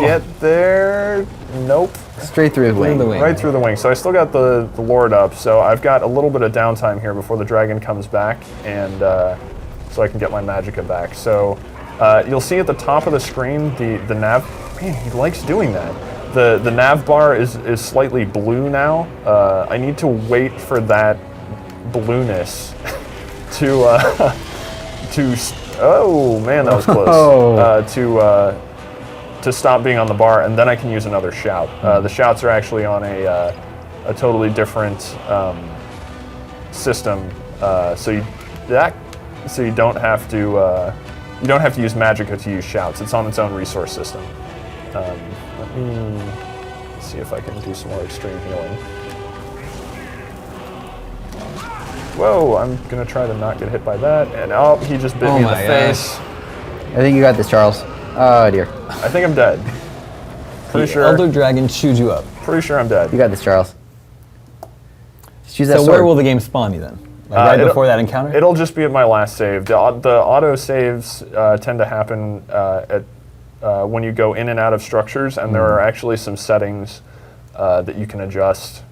Get there. Nope. Straight through the wing. Right through the wing. So I still got the Lord up, so I've got a little bit of downtime here before the dragon comes back, and so I can get my magicka back. So you'll see at the top of the screen the nav. Man, he likes doing that. The nav bar is slightly blue now. I need to wait for that blueness to oh man, that was close. To stop being on the bar, and then I can use another shout. The shouts are actually on a totally different system, so you don't have to use magicka to use shouts. It's on its own resource system. Let me see if I can do some more extreme healing. Whoa, I'm gonna try to not get hit by that, and oh, he just bit me in the face. I think you got this, Charles. Oh dear. I think I'm dead. Pretty sure. Elder Dragon chewed you up. Pretty sure I'm dead. You got this, Charles. Just use that So sword. where will the game spawn you then? Like right before that encounter? It'll just be at my last save. The auto saves tend to happen when you go in and out of structures, and there are actually some settings that you can adjust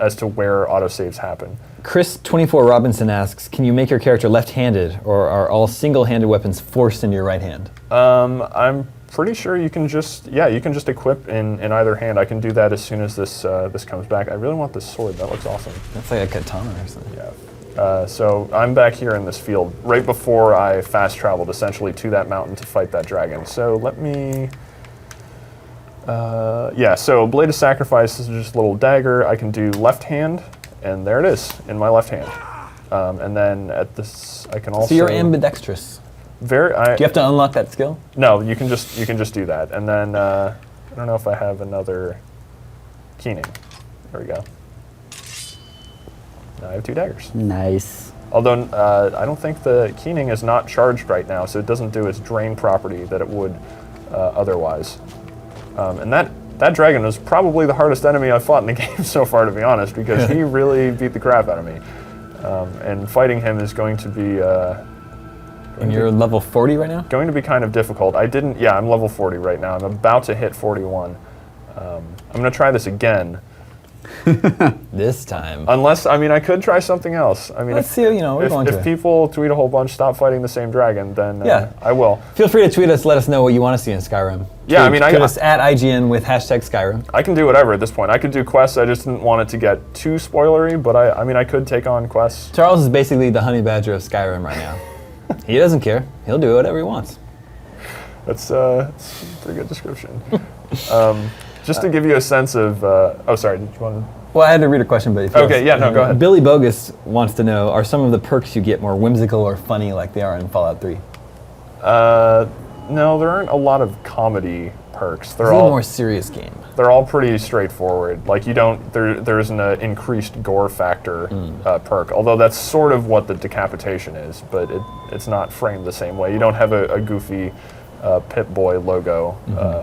as to where auto saves happen. Chris24 Robinson asks, can you make your character left-handed, or are all single-handed weapons forced into your right hand? I'm pretty sure you can just equip in either hand. I can do that as soon as this comes back. I really want this sword. That looks awesome. That's like a katana or something. Yeah. So I'm back here in this field right before I fast traveled essentially to that mountain to fight that dragon. So let me. So Blade of Sacrifice is just a little dagger. I can do left hand, and there it is in my left hand. And then at this, I can also. So you're ambidextrous. Do you have to unlock that skill? No, you can just do that, and then I don't know if I have another keening. There we go. Now I have 2 daggers. Nice. Although I don't think the keening is not charged right now, so it doesn't do its drain property that it would otherwise. And that dragon was probably the hardest enemy I've fought in the game so far, to be honest, because he really beat the crap out of me. And fighting him is going to be. And you're level 40 right now? Going to be kind of difficult. I'm level 40 right now. I'm about to hit 41. I'm going to try this again. This time. Unless, I could try something else. Let's see, we're going to. If people tweet a whole bunch, stop fighting the same dragon, then I will. Feel free to tweet us, let us know what you want to see in Skyrim. Yeah, tweet us at IGN with #Skyrim. I can do whatever at this point. I could do quests, I just didn't want it to get too spoilery, but I could take on quests. Charles is basically the honey badger of Skyrim right now. He doesn't care. He'll do whatever he wants. That's a pretty good description. Just to give you a sense of, sorry, did you want to? Well, I had to read a question, but go ahead. Billy Bogus wants to know, are some of the perks you get more whimsical or funny like they are in Fallout 3? No, there aren't a lot of comedy perks. They're all all a more serious game. They're all pretty straightforward. Like there isn't an increased gore factor perk, although that's sort of what the decapitation is, but it's not framed the same way. You don't have a goofy Pip-Boy logo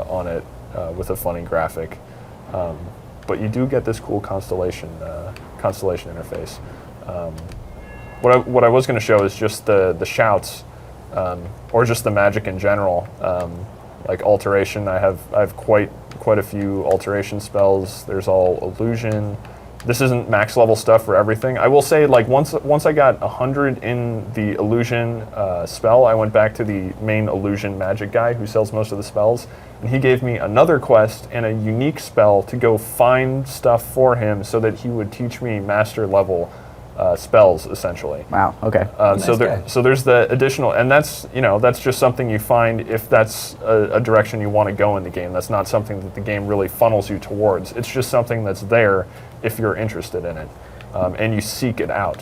on it with a funny graphic. But you do get this cool constellation interface. What I was going to show is just the shouts, or just the magic in general. Like alteration, I have quite a few alteration spells. There's all illusion. This isn't max level stuff for everything. I will say, like once I got 100 in the illusion spell, I went back to the main illusion magic guy who sells most of the spells, and he gave me another quest and a unique spell to go find stuff for him so that he would teach me master level spells, essentially. Wow. Okay. So there's the additional, and that's just something you find if that's a direction you want to go in the game. That's not something that the game really funnels you towards. It's just something that's there if you're interested in it, and you seek it out.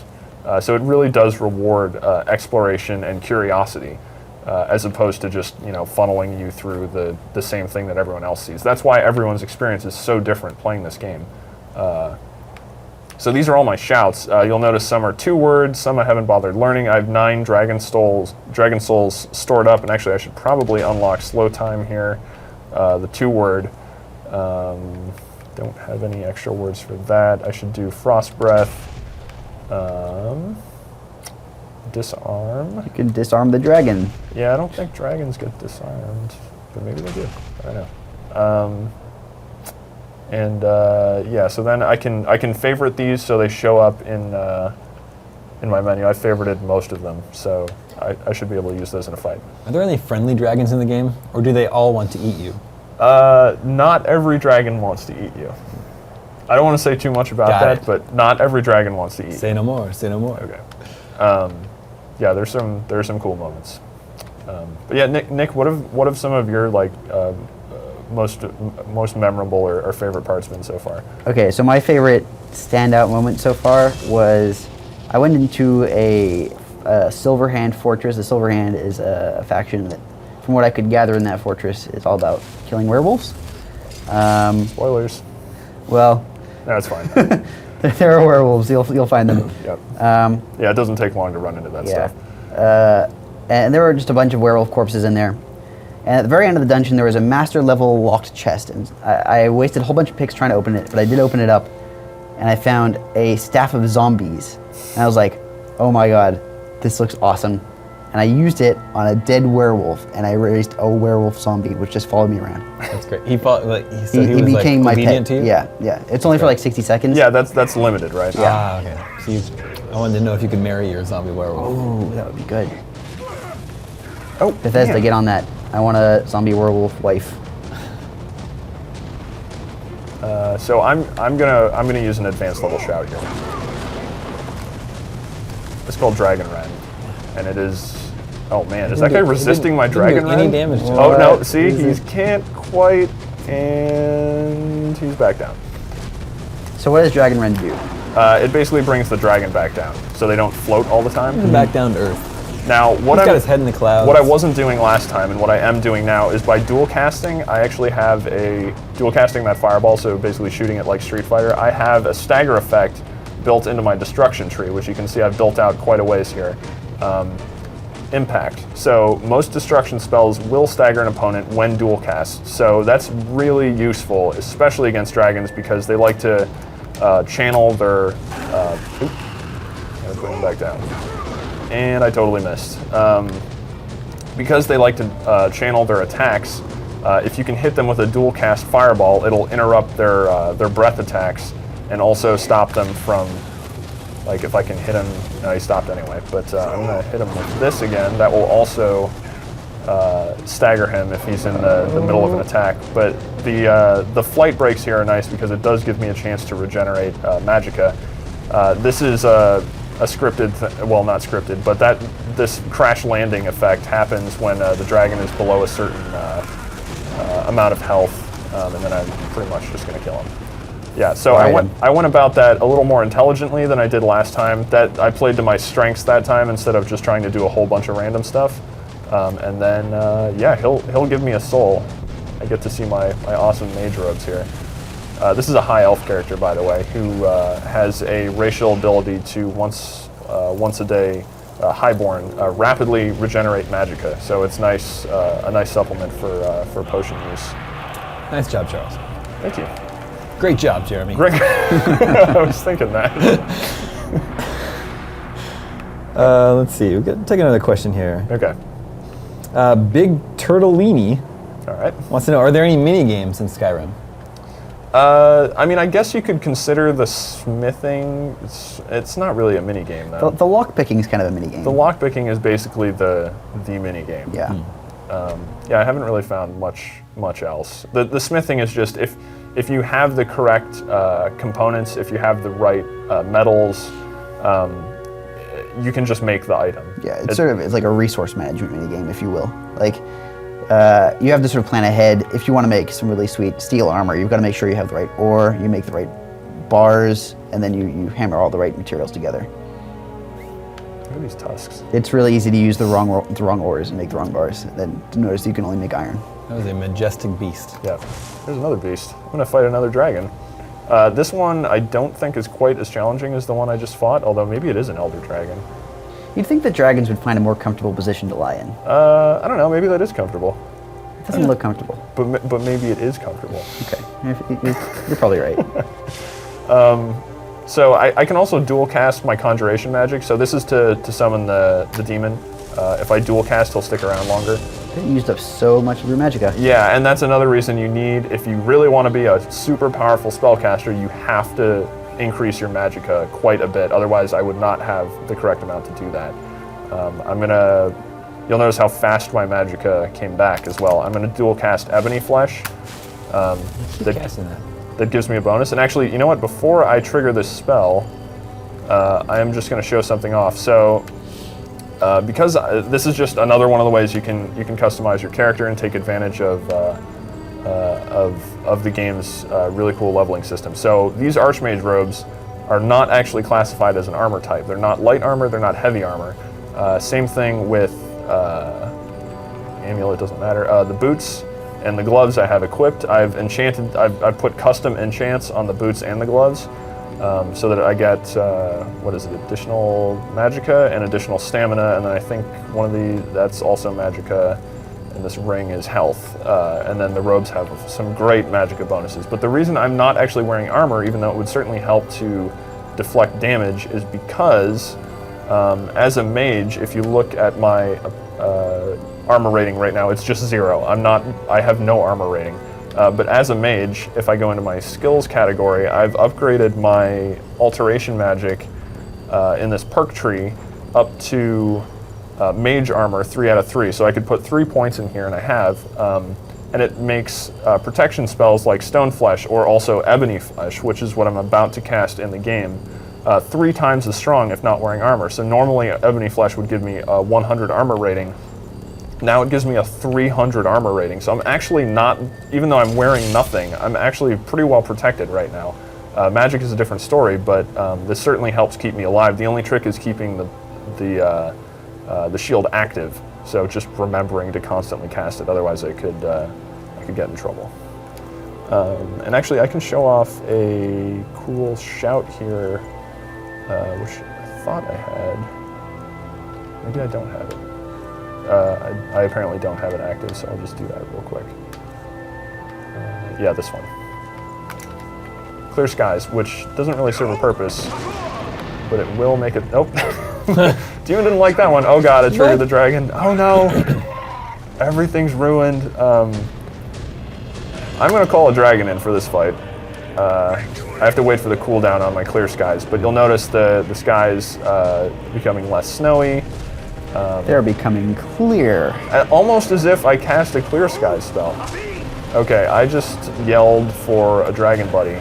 So it really does reward exploration and curiosity, as opposed to just funneling you through the same thing that everyone else sees. That's why everyone's experience is so different playing this game. So these are all my shouts. You'll notice some are 2 words, some I haven't bothered learning. I have 9 dragon souls stored up, and actually I should probably unlock slow time here. The 2 word. Don't have any extra words for that. I should do frost breath. Disarm. You can disarm the dragon. Yeah, I don't think dragons get disarmed, but maybe they do. I don't know. Yeah, so then I can favorite these so they show up in my menu. I favorited most of them, so I should be able to use those in a fight. Are there any friendly dragons in the game, or do they all want to eat you? Not every dragon wants to eat you. I don't want to say too much about Got that, it. but not every dragon wants to eat you. Say no more. Say no more. Okay. Yeah, there's some cool moments. But yeah, Nick, what have some of your like most memorable or favorite parts been so far? Okay, so my favorite standout moment so far was I went into a Silverhand fortress. The Silverhand is a faction that, from what I could gather in that fortress, is all about killing werewolves. Spoilers. Well, No, it's fine. there are werewolves. You'll find them. Yep. Yeah, it doesn't take long to run into that Yeah. stuff. And there were just a bunch of werewolf corpses in there. And at the very end of the dungeon, there was a master level locked chest. And I wasted a whole bunch of picks trying to open it, but I did open it up. And I found a staff of zombies. And I was like, oh my god, this looks awesome. And I used it on a dead werewolf, and I raised a werewolf zombie, which just followed me around. That's great. He fought like he He was became like my obedient pet. to you. Yeah, yeah. It's only for like 60 seconds. Yeah, that's limited, right? Ah, okay. So I wanted to know if you could marry your zombie werewolf. Ooh, that would be good. Oh, Bethesda, man. get on that. I want a zombie werewolf wife. So I'm gonna use an advanced level shout here. It's called Dragon Rend, and it is. Oh man, is that guy resisting my Dragon Rend? Any Rend? damage to him. Oh no, see, he can't quite, and he's back down. So what does Dragon Rend do? It basically brings the dragon back down, so they don't float all the time. Back down to earth. Now, He's got his head in the clouds. What I wasn't doing last time, and what I am doing now, is by dual casting. I actually have a dual casting that fireball, so basically shooting it like Street Fighter. I have a stagger effect built into my destruction tree, which you can see I've built out quite a ways here. Impact. So most destruction spells will stagger an opponent when dual cast. So that's really useful, especially against dragons, because they like to channel their. Gotta bring them back down. And I totally missed. Because they like to channel their attacks, if you can hit them with a dual cast fireball, it'll interrupt their breath attacks and also stop them from, like if I can hit him, no, he stopped anyway, but I'm gonna hit him with this again. That will also stagger him if he's in the middle of an attack. But the flight breaks here are nice because it does give me a chance to regenerate magicka. This is a scripted, well, not scripted, but this crash landing effect happens when the dragon is below a certain amount of health, and then I'm pretty much just going to kill him. Yeah, so I went about that a little more intelligently than I did last time. That I played to my strengths that time instead of just trying to do a whole bunch of random stuff. And then yeah, he'll give me a soul. I get to see my awesome mage robes here. This is a high elf character, by the way, who has a racial ability to once a day, highborn, rapidly regenerate magicka. So it's nice, a nice supplement for potion use. Nice job, Charles. Thank you. Great job, Jeremy. Great. I was thinking that. Let's see. We'll take another question here. Okay. Big Turtleini All right. wants to know: are there any mini games in Skyrim? I mean, I guess you could consider the smithing. It's not really a mini game though. The lock picking is kind of a mini game. The lockpicking is basically the mini game. Yeah. Yeah, I haven't really found much else. The smithing is just if you have the correct components, if you have the right metals, you can just make the item. Yeah, it's like a resource management mini game, if you will. Like, you have to sort of plan ahead. If you want to make some really sweet steel armor, you've got to make sure you have the right ore, you make the right bars, and then you hammer all the right materials together. Look at these tusks. It's really easy to use the wrong ores and make the wrong bars. And then to notice you can only make iron. That was a majestic beast. Yeah. There's another beast. I'm gonna fight another dragon. This one I don't think is quite as challenging as the one I just fought, although maybe it is an elder dragon. You'd think that dragons would find a more comfortable position to lie in. I don't know, maybe that is comfortable. It doesn't look comfortable. But maybe it is comfortable. Okay, you're probably right. So I can also dual cast my conjuration magic. So this is to summon the demon. If I dual cast, he'll stick around longer. You used up so much of your magicka. Yeah, and that's another reason you need, if you really want to be a super powerful spellcaster, you have to increase your magicka quite a bit. Otherwise, I would not have the correct amount to do that. You'll notice how fast my magicka came back as well. I'm gonna dual cast Ebony Flesh. That gives me a bonus. And actually, you know what? Before I trigger this spell, I am just gonna show something off. So, because this is just another one of the ways you can customize your character and take advantage of the game's really cool leveling system. So these Archmage robes are not actually classified as an armor type. They're not light armor, they're not heavy armor. Same thing with amulet, doesn't matter. The boots and the gloves I have equipped. I've I've put custom enchants on the boots and the gloves so that I get, additional magicka and additional stamina, and then I think that's also magicka, and this ring is health, and then the robes have some great magicka bonuses. But the reason I'm not actually wearing armor, even though it would certainly help to deflect damage, is because as a mage, if you look at my armor rating right now, it's just 0. I have no armor rating. But as a mage, if I go into my skills category, I've upgraded my alteration magic in this perk tree up to mage armor 3 out of 3. So I could put 3 points in here, and I have. And it makes protection spells like Stone Flesh or also Ebony Flesh, which is what I'm about to cast in the game, 3 times as strong if not wearing armor. So normally Ebony Flesh would give me a 100 armor rating. Now it gives me a 300 armor rating. So I'm actually not, even though I'm wearing nothing, I'm actually pretty well protected right now. Magic is a different story, but this certainly helps keep me alive. The only trick is keeping the shield active. So just remembering to constantly cast it, otherwise I could get in trouble. And actually I can show off a cool shout here, which I thought I had. Maybe I don't have it. I apparently don't have it active, so I'll just do that real quick. Yeah, this one. Clear Skies, which doesn't really serve a purpose, but it will make it... Nope. Demon didn't like that one. Oh god, it triggered the dragon. Oh no! Everything's ruined. I'm going to call a dragon in for this fight. I have to wait for the cooldown on my Clear Skies, but you'll notice the skies becoming less snowy. They're becoming clear. Almost as if I cast a Clear Skies spell. Okay, I just yelled for a dragon buddy.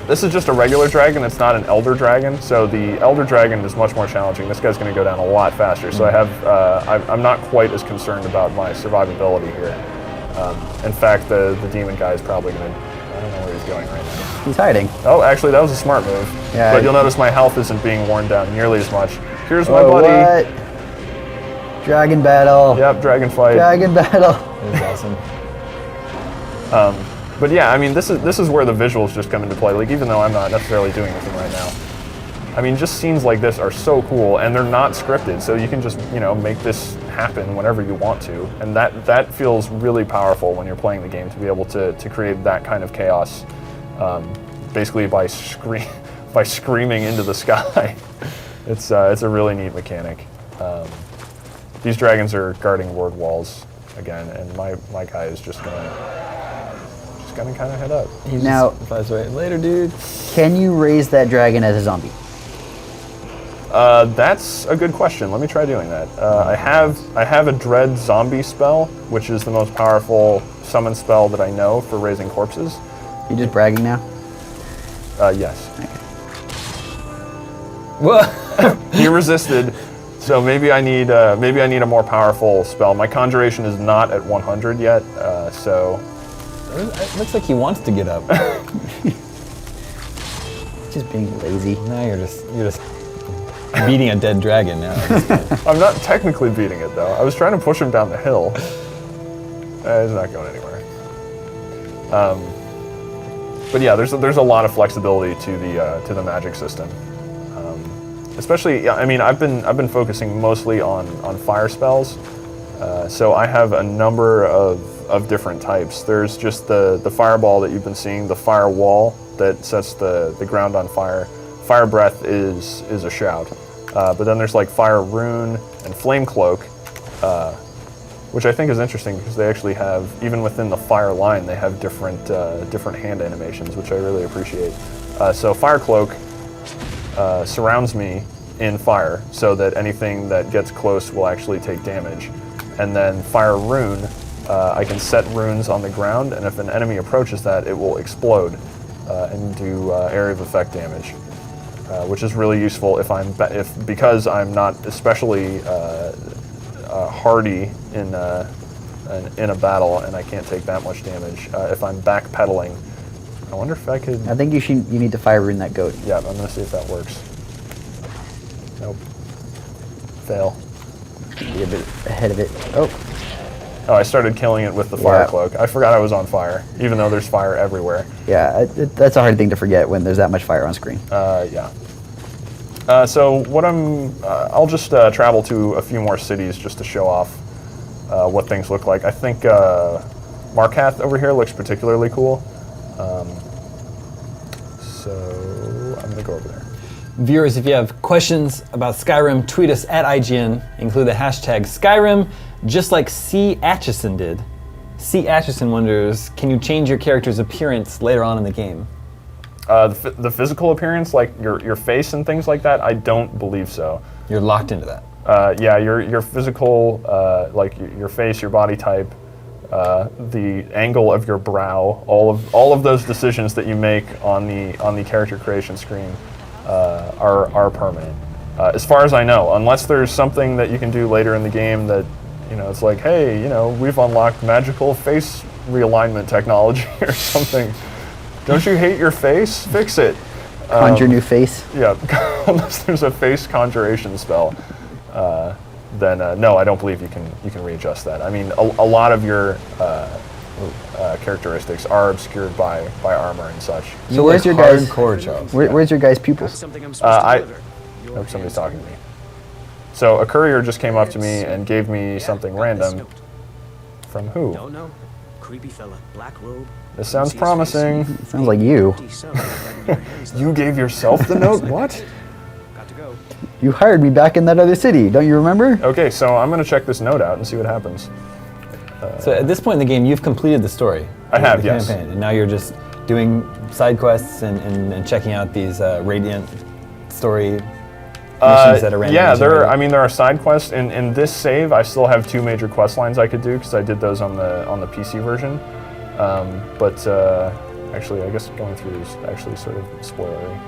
This is just a regular dragon, it's not an elder dragon, so the elder dragon is much more challenging. This guy's going to go down a lot faster, so I'm not quite as concerned about my survivability here. In fact, the demon guy is probably going to... I don't know where he's going right now. He's hiding. Oh, actually, that was a smart move. Yeah, but you'll notice my health isn't being worn down nearly as much. Here's my buddy. What? Dragon battle. Yep, dragon fight. Dragon battle. That's awesome. But yeah, I mean, this is where the visuals just come into play. Like, even though I'm not necessarily doing anything right now, I mean, just scenes like this are so cool, and they're not scripted, so you can just, make this happen whenever you want to, and that feels really powerful when you're playing the game, to be able to create that kind of chaos, basically by screaming into the sky. It's a really neat mechanic. These dragons are guarding ward walls again, and my guy is just gonna kind of head up. Now, flies away. Later, dude. Can you raise that dragon as a zombie? That's a good question. Let me try doing that. I have a dread zombie spell, which is the most powerful summon spell that I know for raising corpses. You just bragging now? Yes. Okay. What? He resisted, so maybe I need a more powerful spell. My conjuration is not at 100 yet, so. It looks like he wants to get up. Just being lazy. Now you're just beating a dead dragon now. I'm not technically beating it though. I was trying to push him down the hill. He's not going anywhere. But yeah, there's a lot of flexibility to the magic system. Especially, I mean, I've been focusing mostly on fire spells. So I have a number of different types. There's just the fireball that you've been seeing, the fire wall that sets the ground on fire. Fire breath is a shout. But then there's like fire rune and flame cloak, which I think is interesting because they actually have, even within the fire line, they have different hand animations, which I really appreciate. So fire cloak surrounds me in fire so that anything that gets close will actually take damage. And then fire rune, I can set runes on the ground, and if an enemy approaches that, it will explode and do area of effect damage, which is really useful because I'm not especially hardy in a battle and I can't take that much damage. If I'm backpedaling, I wonder if I could. I think you need to fire rune that goat. Yeah, I'm gonna see if that works. Nope. Fail. Be a bit ahead of it. Oh. Oh, I started killing it with the fire cloak. I forgot I was on fire, even though there's fire everywhere. Yeah, that's a hard thing to forget when there's that much fire on screen. Yeah. So what I'll just travel to a few more cities just to show off what things look like. I think Markath over here looks particularly cool. So I'm gonna go over there. Viewers, if you have questions about Skyrim, tweet us at IGN. Include the hashtag Skyrim, just like C. Atchison did. C. Atchison wonders, can you change your character's appearance later on in the game? The physical appearance, like your face and things like that, I don't believe so. You're locked into that. Yeah, your physical, like your face, your body type, the angle of your brow, all of those decisions that you make on the character creation screen are permanent. As far as I know, unless there's something that you can do later in the game that, it's like, hey, we've unlocked magical face realignment technology or something. Don't you hate your face? Fix it. Conjure new face. Yeah, unless there's a face conjuration spell, then no, I don't believe you can readjust that. I mean, a lot of your characteristics are obscured by armor and such. So where's your guys? Hardcore, Charles. Where's your guys' pupils? Something I'm supposed to deliver. Nope, somebody's talking to me. So a courier just came up to me and gave me something random. From who? Don't know. Creepy fella, black robe. This sounds promising. Sounds like you. You gave yourself the note? What? Got to go. You hired me back in that other city. Don't you remember? Okay, so I'm going to check this note out and see what happens. So at this point in the game, you've completed the story. I have, the yes. campaign, and now you're just doing side quests and checking out these Radiant story missions that are randomly Yeah, generated. there are side quests. In this save, I still have 2 major quest lines I could do because I did those on the PC version. But actually, I guess going through is actually sort of spoilery.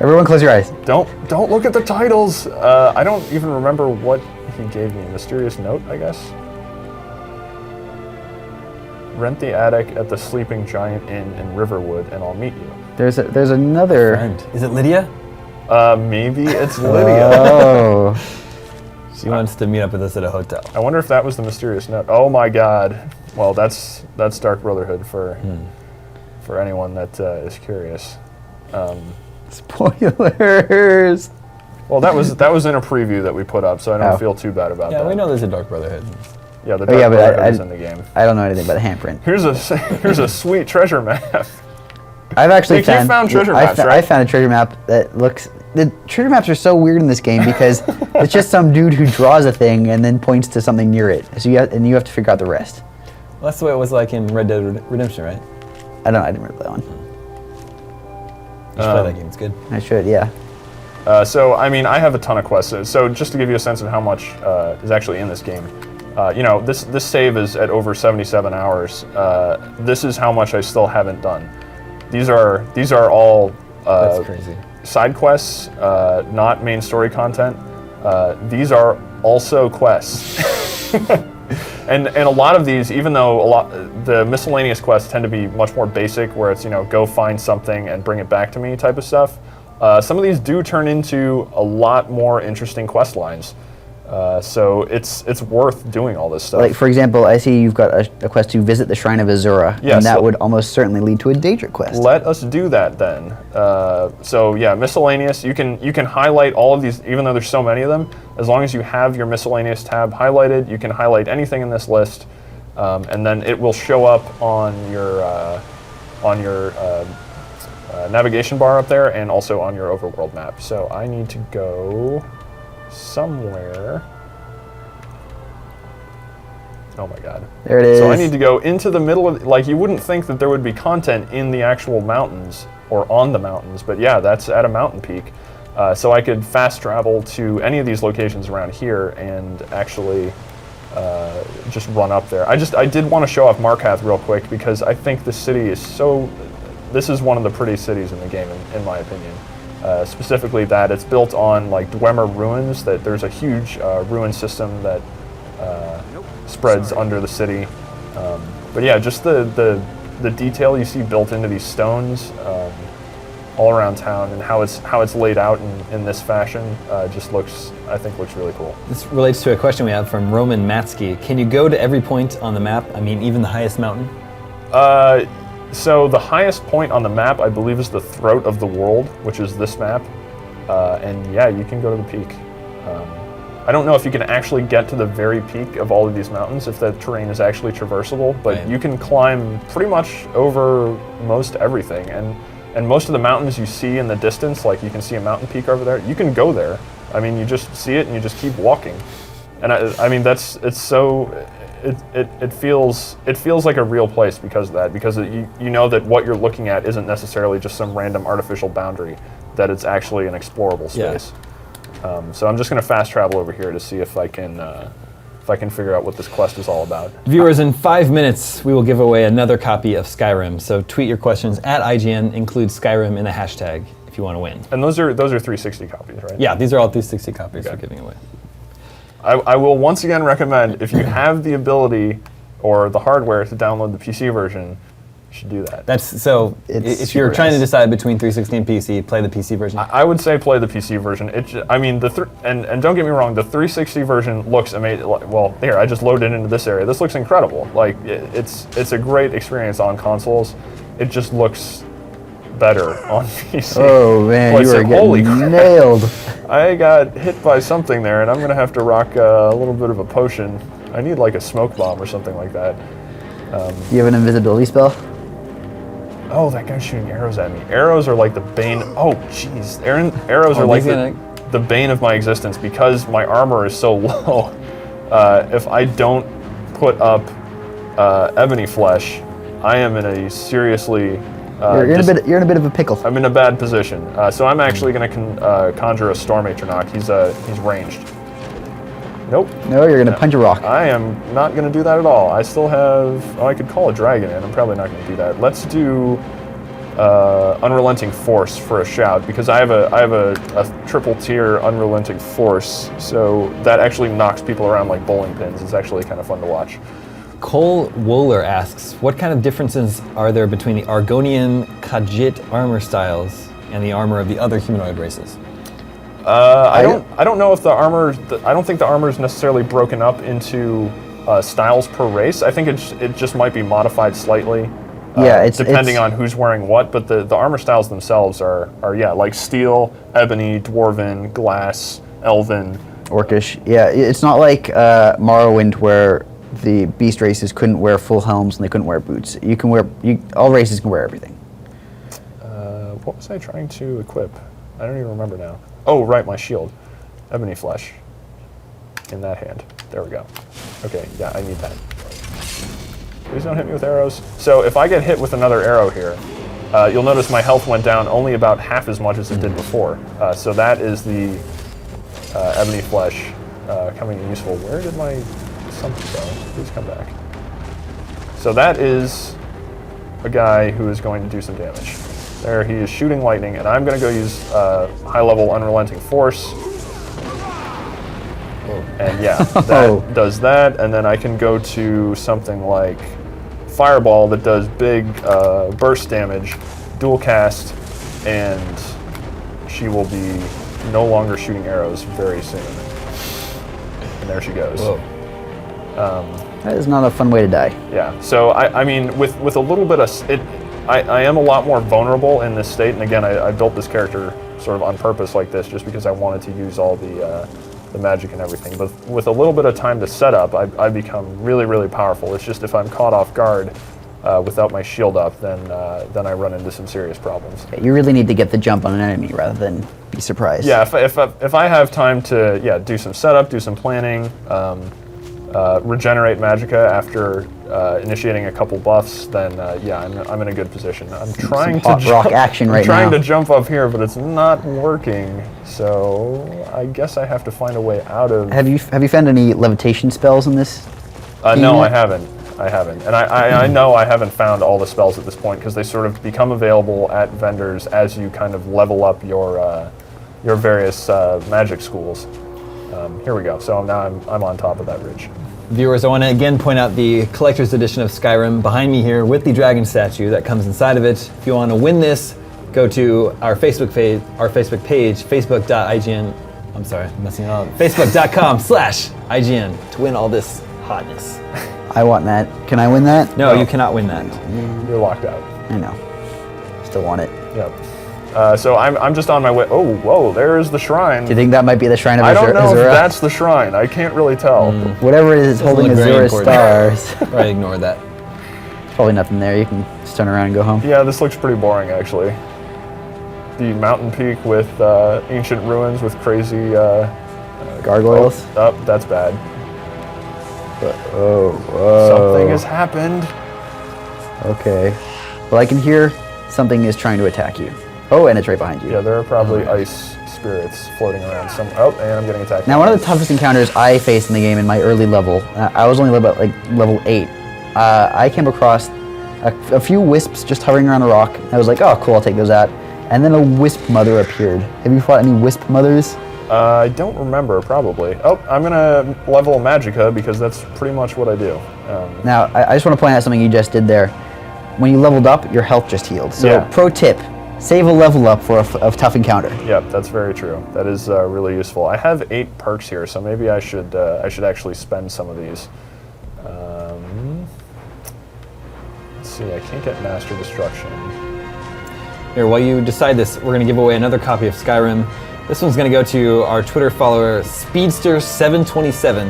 Everyone close your eyes. Don't look at the titles. I don't even remember what he gave me. Mysterious note, I guess. Rent the attic at the Sleeping Giant Inn in Riverwood, and I'll meet you. There's another. Friend. Is it Lydia? Maybe it's Lydia. Oh. She wants to meet up with us at a hotel. I wonder if that was the mysterious note. Oh my God. Well, that's Dark Brotherhood for anyone that is curious. Spoilers. Well, that was in a preview that we put up, so I don't feel too bad about that. Yeah, we know there's a Dark Brotherhood. Yeah, the Dark Brotherhood is in the game. I don't know anything about the handprint. Here's a sweet treasure map. I've actually Nick, you found treasure maps, right? I found a treasure map that looks. The treasure maps are so weird in this game because it's just some dude who draws a thing and then points to something near it. So you have to figure out the rest. Well, that's the way it was like in Red Dead Redemption, right? I didn't remember that one. You should play that game. It's good. I should, yeah. So, I mean, I have a ton of quests. So, just to give you a sense of how much is actually in this game, this save is at over 77 hours. This is how much I still haven't done. These are all That's crazy. side quests, not main story content. These are also quests. And a lot of these, even though the miscellaneous quests tend to be much more basic, where it's go find something and bring it back to me type of stuff. Some of these do turn into a lot more interesting quest lines. So it's worth doing all this stuff. Like, for example, I see you've got a quest to visit the Shrine of Azura, Yes, and that would almost certainly lead to a Daedric quest. Let us do that then. So yeah, miscellaneous. You can highlight all of these, even though there's so many of them. As long as you have your miscellaneous tab highlighted, you can highlight anything in this list, and then it will show up on your navigation bar up there, and also on your overworld map. So I need to go somewhere. Oh my god. There it is. So I need to go into the middle of, like, you wouldn't think that there would be content in the actual mountains or on the mountains, but yeah, that's at a mountain peak. So I could fast travel to any of these locations around here and actually just run up there. I did want to show off Markath real quick because I think the city is so, this is one of the prettiest cities in the game in my opinion. Specifically that it's built on like Dwemer ruins, that there's a huge ruin system that spreads under the city. But yeah, just the detail you see built into these stones all around town, and how it's laid out in this fashion just looks really cool. This relates to a question we have from Roman Matsky. Can you go to every point on the map? I mean, even the highest mountain? So the highest point on the map, I believe, is the Throat of the World, which is this map. And yeah, you can go to the peak. I don't know if you can actually get to the very peak of all of these mountains, if the terrain is actually traversable, but right. You can climb pretty much over most everything. And most of the mountains you see in the distance, like you can see a mountain peak over there, you can go there. I mean, you just see it and you just keep walking. And I mean, it feels like a real place because of that, because you know that what you're looking at isn't necessarily just some random artificial boundary, that it's actually an explorable space. Yeah. So I'm just going to fast travel over here to see if I can figure out what this quest is all about. Viewers, in 5 minutes, we will give away another copy of Skyrim. So tweet your questions at IGN, include Skyrim in the hashtag if you want to win. And those are 360 copies, right? Yeah, these are all 360 copies we're giving away. I will once again recommend, if you have the ability or the hardware to download the PC version, you should do that. If you're trying to decide between 360 and PC, play the PC version. I would say play the PC version. And don't get me wrong, the 360 version looks amazing. Well, here, I just loaded into this area. This looks incredible. Like, it's a great experience on consoles. It just looks better on PC. Oh man, you are getting nailed. I got hit by something there, and I'm gonna have to rock a little bit of a potion. I need like a smoke bomb or something like that. You have an invisibility spell? Oh, that guy's shooting arrows at me. Arrows are like the bane. Oh, jeez. Arrows are like the bane of my existence because my armor is so low. If I don't put up ebony flesh, I am in a seriously. You're in a bit of a pickle. I'm in a bad position. So I'm actually going to conjure a Storm Atronach. He's ranged. Nope. No, you're going to punch a rock. I am not going to do that at all. I still have... Oh, I could call a dragon in. I'm probably not going to do that. Let's do Unrelenting Force for a shout, because I have a triple tier Unrelenting Force, so that actually knocks people around like bowling pins. It's actually kind of fun to watch. Cole Wohler asks, what kind of differences are there between the Argonian Khajiit armor styles and the armor of the other humanoid races? I don't know if the armor. I don't think the armor is necessarily broken up into styles per race. I think it just might be modified slightly. Depending on who's wearing what. But the armor styles themselves are like steel, ebony, dwarven, glass, elven, orcish. Yeah, it's not like Morrowind where the beast races couldn't wear full helms and they couldn't wear boots. You can wear. All races can wear everything. What was I trying to equip? I don't even remember now. Oh, right, my shield. Ebony flesh. In that hand. There we go. Okay, yeah, I need that. Please don't hit me with arrows. So if I get hit with another arrow here, you'll notice my health went down only about half as much as it did before. So that is the ebony flesh coming in useful. Where did my something go? Please come back. So that is a guy who is going to do some damage. There, he is shooting lightning, and I'm going to go use high-level Unrelenting Force. And yeah, that does that, and then I can go to something like Fireball that does big burst damage, dual cast, and she will be no longer shooting arrows very soon. and there she goes. Whoa. That is not a fun way to die. Yeah. So I mean, with a little bit of it, I am a lot more vulnerable in this state. And again, I built this character sort of on purpose like this, just because I wanted to use all the magic and everything. But with a little bit of time to set up, I become really, really powerful. It's just if I'm caught off guard without my shield up, then I run into some serious problems. You really need to get the jump on an enemy rather than be surprised. Yeah. If I have time to do some setup, do some planning. Regenerate magicka after initiating a couple buffs, then I'm in a good position. I'm trying to hot rock action right I'm trying now. to jump up here, but it's not working. So I guess I have to find a way out of. Have you found any levitation spells in this? No, I haven't. And I know I haven't found all the spells at this point because they sort of become available at vendors as you kind of level up your various magic schools. Here we go. So now I'm on top of that ridge. Viewers, I want to again point out the collector's edition of Skyrim behind me here with the dragon statue that comes inside of it. If you want to win this, go to our Facebook page, facebook.ign. I'm sorry, I'm messing it up. Facebook.com/IGN to win all this hotness. I want that. Can I win that? No, you cannot win that. You're locked out. I know. Still want it. Yep. So I'm just on my way. Oh, whoa! There's the shrine. Do you think that might be the shrine of I don't know if Azura? that's the shrine. I can't really tell. Whatever it is holding look very Azura's important. stars. Right, ignore that. Probably nothing there. You can just turn around and go home. Yeah, this looks pretty boring actually. The mountain peak with ancient ruins with crazy Gargoyles. Oh, that's bad. Whoa. Something has happened. Okay. Well, I can hear something is trying to attack you. Oh, and it's right behind you. Yeah, there are probably ice spirits floating around some. Oh, and I'm getting attacked. Now, one of the toughest encounters I faced in the game in my early level, I was only level 8. I came across a few wisps just hovering around a rock. I was like, oh, cool, I'll take those out. And then a wisp mother appeared. Have you fought any wisp mothers? I don't remember, probably. Oh, I'm gonna level magicka because that's pretty much what I do. Now, I just want to point out something you just did there. When you leveled up, your health just healed. So, Yeah. pro tip, save a level up for a tough encounter. Yep, that's very true. That is really useful. I have 8 perks here, so maybe I should actually spend some of these. Let's see, I can't get Master Destruction. Here, while you decide this, we're going to give away another copy of Skyrim. This one's going to go to our Twitter follower, Speedster727,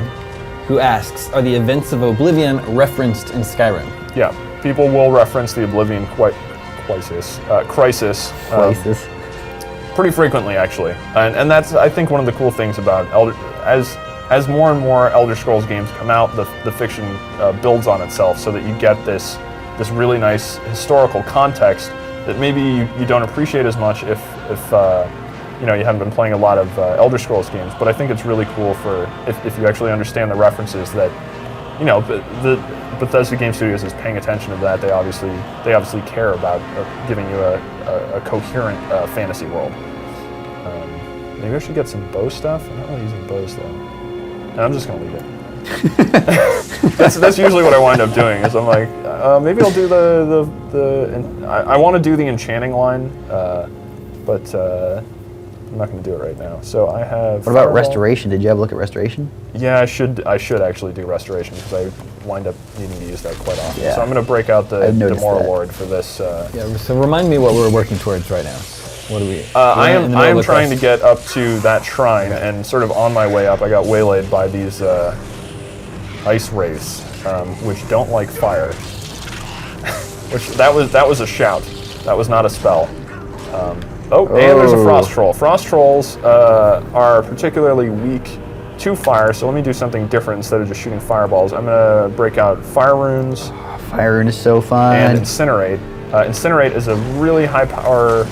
who asks, are the events of Oblivion referenced in Skyrim? Yeah, people will reference the Oblivion crisis pretty frequently, actually, and that's I think one of the cool things about as more and more Elder Scrolls games come out, the fiction builds on itself so that you get this really nice historical context that maybe you don't appreciate as much if you haven't been playing a lot of Elder Scrolls games. But I think it's really cool for if you actually understand the references that the Bethesda Game Studios is paying attention to that. They obviously care about giving you a coherent fantasy world. Maybe I should get some bow stuff. I'm not really using bows though. No, I'm just gonna leave it. that's usually what I wind up doing. Is I'm like maybe I'll do I want to do the enchanting line, but I'm not going to do it right now. So I have. What about restoration? Did you have a look at restoration? Yeah, I should actually do restoration because I wind up needing to use that quite often. Yeah. So I'm going to break out the I've noticed Demora that. Lord for this. Yeah, so remind me what we're working towards right now. What do we? I am trying to get up to that shrine, and sort of on my way up, I got waylaid by these ice wraiths, which don't like fire. Which that was a shout. That was not a spell. And there's a frost troll. Frost trolls are particularly weak to fire, so let me do something different instead of just shooting fireballs. I'm gonna break out fire runes. Fire rune is so fun. And incinerate. Incinerate is a really high power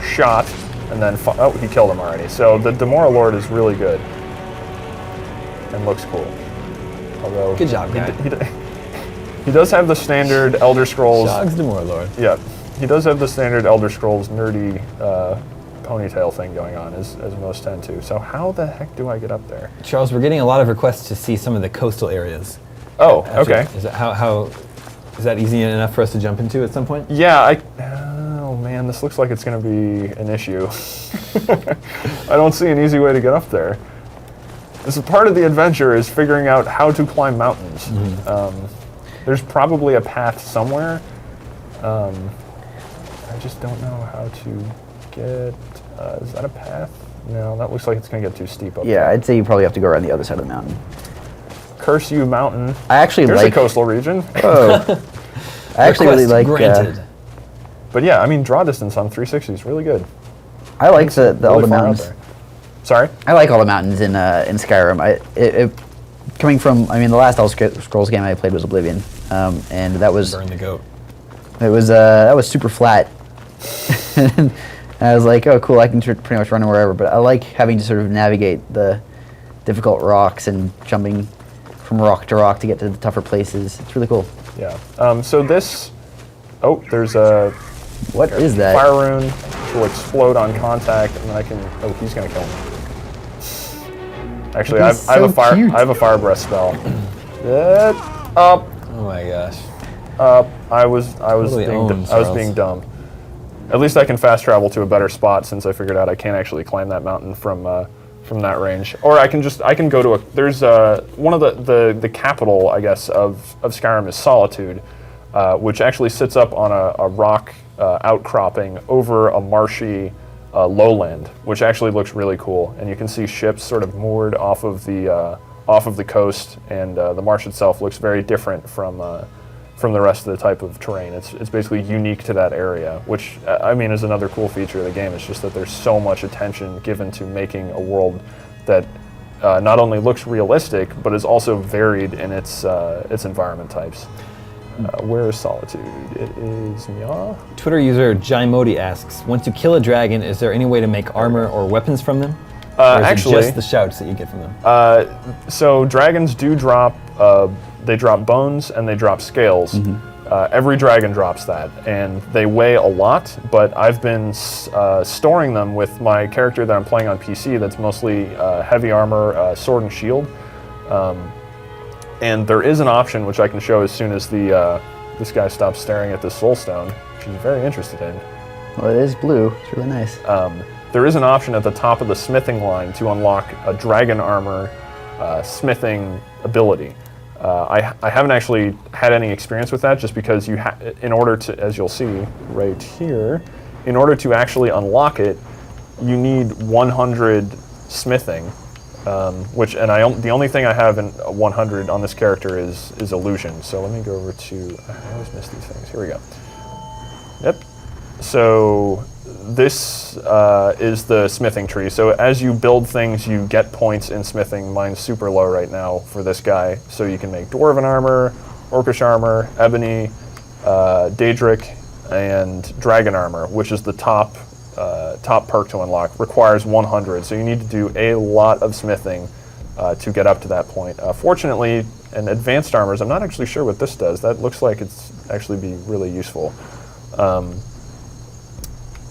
shot, and then he killed him already. So the Demora Lord is really good and looks cool. Although Good job, guy. He does have the standard Elder Scrolls. Shogs Demora Lord. Yeah, he does have the standard Elder Scrolls nerdy ponytail thing going on, as most tend to. So how the heck do I get up there? Charles, we're getting a lot of requests to see some of the coastal areas. Oh, okay. Is that how is that easy enough for us to jump into at some point? Yeah, oh man, this looks like it's going to be an issue. I don't see an easy way to get up there. This is part of the adventure is figuring out how to climb mountains. There's probably a path somewhere. I just don't know how to get. Is that a path? No, that looks like it's going to get too steep up Yeah, there. I'd say you probably have to go around the other side of the mountain. Curse you, mountain. I actually Here's like. a coastal region. Oh. I actually really Request like. granted. But yeah, I mean, draw distance on 360 is really good. I like all Really the far out mountains. there. Sorry? I like all the mountains in Skyrim. Coming from, the last Elder Scrolls game I played was Oblivion, and that was Burn the goat. that was super flat. And I was like, oh, cool, I can pretty much run wherever. But I like having to sort of navigate the difficult rocks and jumping from rock to rock to get to the tougher places. It's really cool. Yeah. So this. Oh, there's a What is that? fire rune which will explode on contact, and then I can. Oh, he's gonna kill me. Actually, I He's have a so fire. cute. I have a fire breath spell. Up. Oh my gosh. I was Totally being owned, I was Charles. being dumb. At least I can fast travel to a better spot since I figured out I can't actually climb that mountain from that range. Or I can go to a. There's one of the capital, I guess, of Skyrim is Solitude, which actually sits up on a rock outcropping over a marshy lowland, which actually looks really cool. And you can see ships sort of moored off of the coast, and the marsh itself looks very different from the rest of the type of terrain. It's basically unique to that area, which is another cool feature of the game. It's just that there's so much attention given to making a world that not only looks realistic, but is also varied in its environment types. Where is Solitude? It is Nya. Twitter user Jaimodi asks, once you kill a dragon, is there any way to make armor or weapons from them? Or is Actually, it just the shouts that you get from them? So dragons do drop. They drop bones and they drop scales. Every dragon drops that, and they weigh a lot. But I've been storing them with my character that I'm playing on PC. That's mostly heavy armor, sword and shield. And there is an option which I can show as soon as this guy stops staring at this soul stone, which he's very interested in. Well, it is blue. It's really nice. There is an option at the top of the smithing line to unlock a dragon armor smithing ability. I haven't actually had any experience with that, just because in order to, as you'll see right here, in order to actually unlock it, you need 100 smithing. The only thing I have in 100 on this character is illusion. So let me go over to. I always miss these things. Here we go. Yep. So this is the smithing tree. So as you build things, you get points in smithing. Mine's super low right now for this guy. So you can make dwarven armor, orcish armor, ebony, daedric, and dragon armor, which is the top perk to unlock. Requires 100. So you need to do a lot of smithing to get up to that point. Fortunately, in advanced armors, I'm not actually sure what this does. That looks like it's actually be really useful.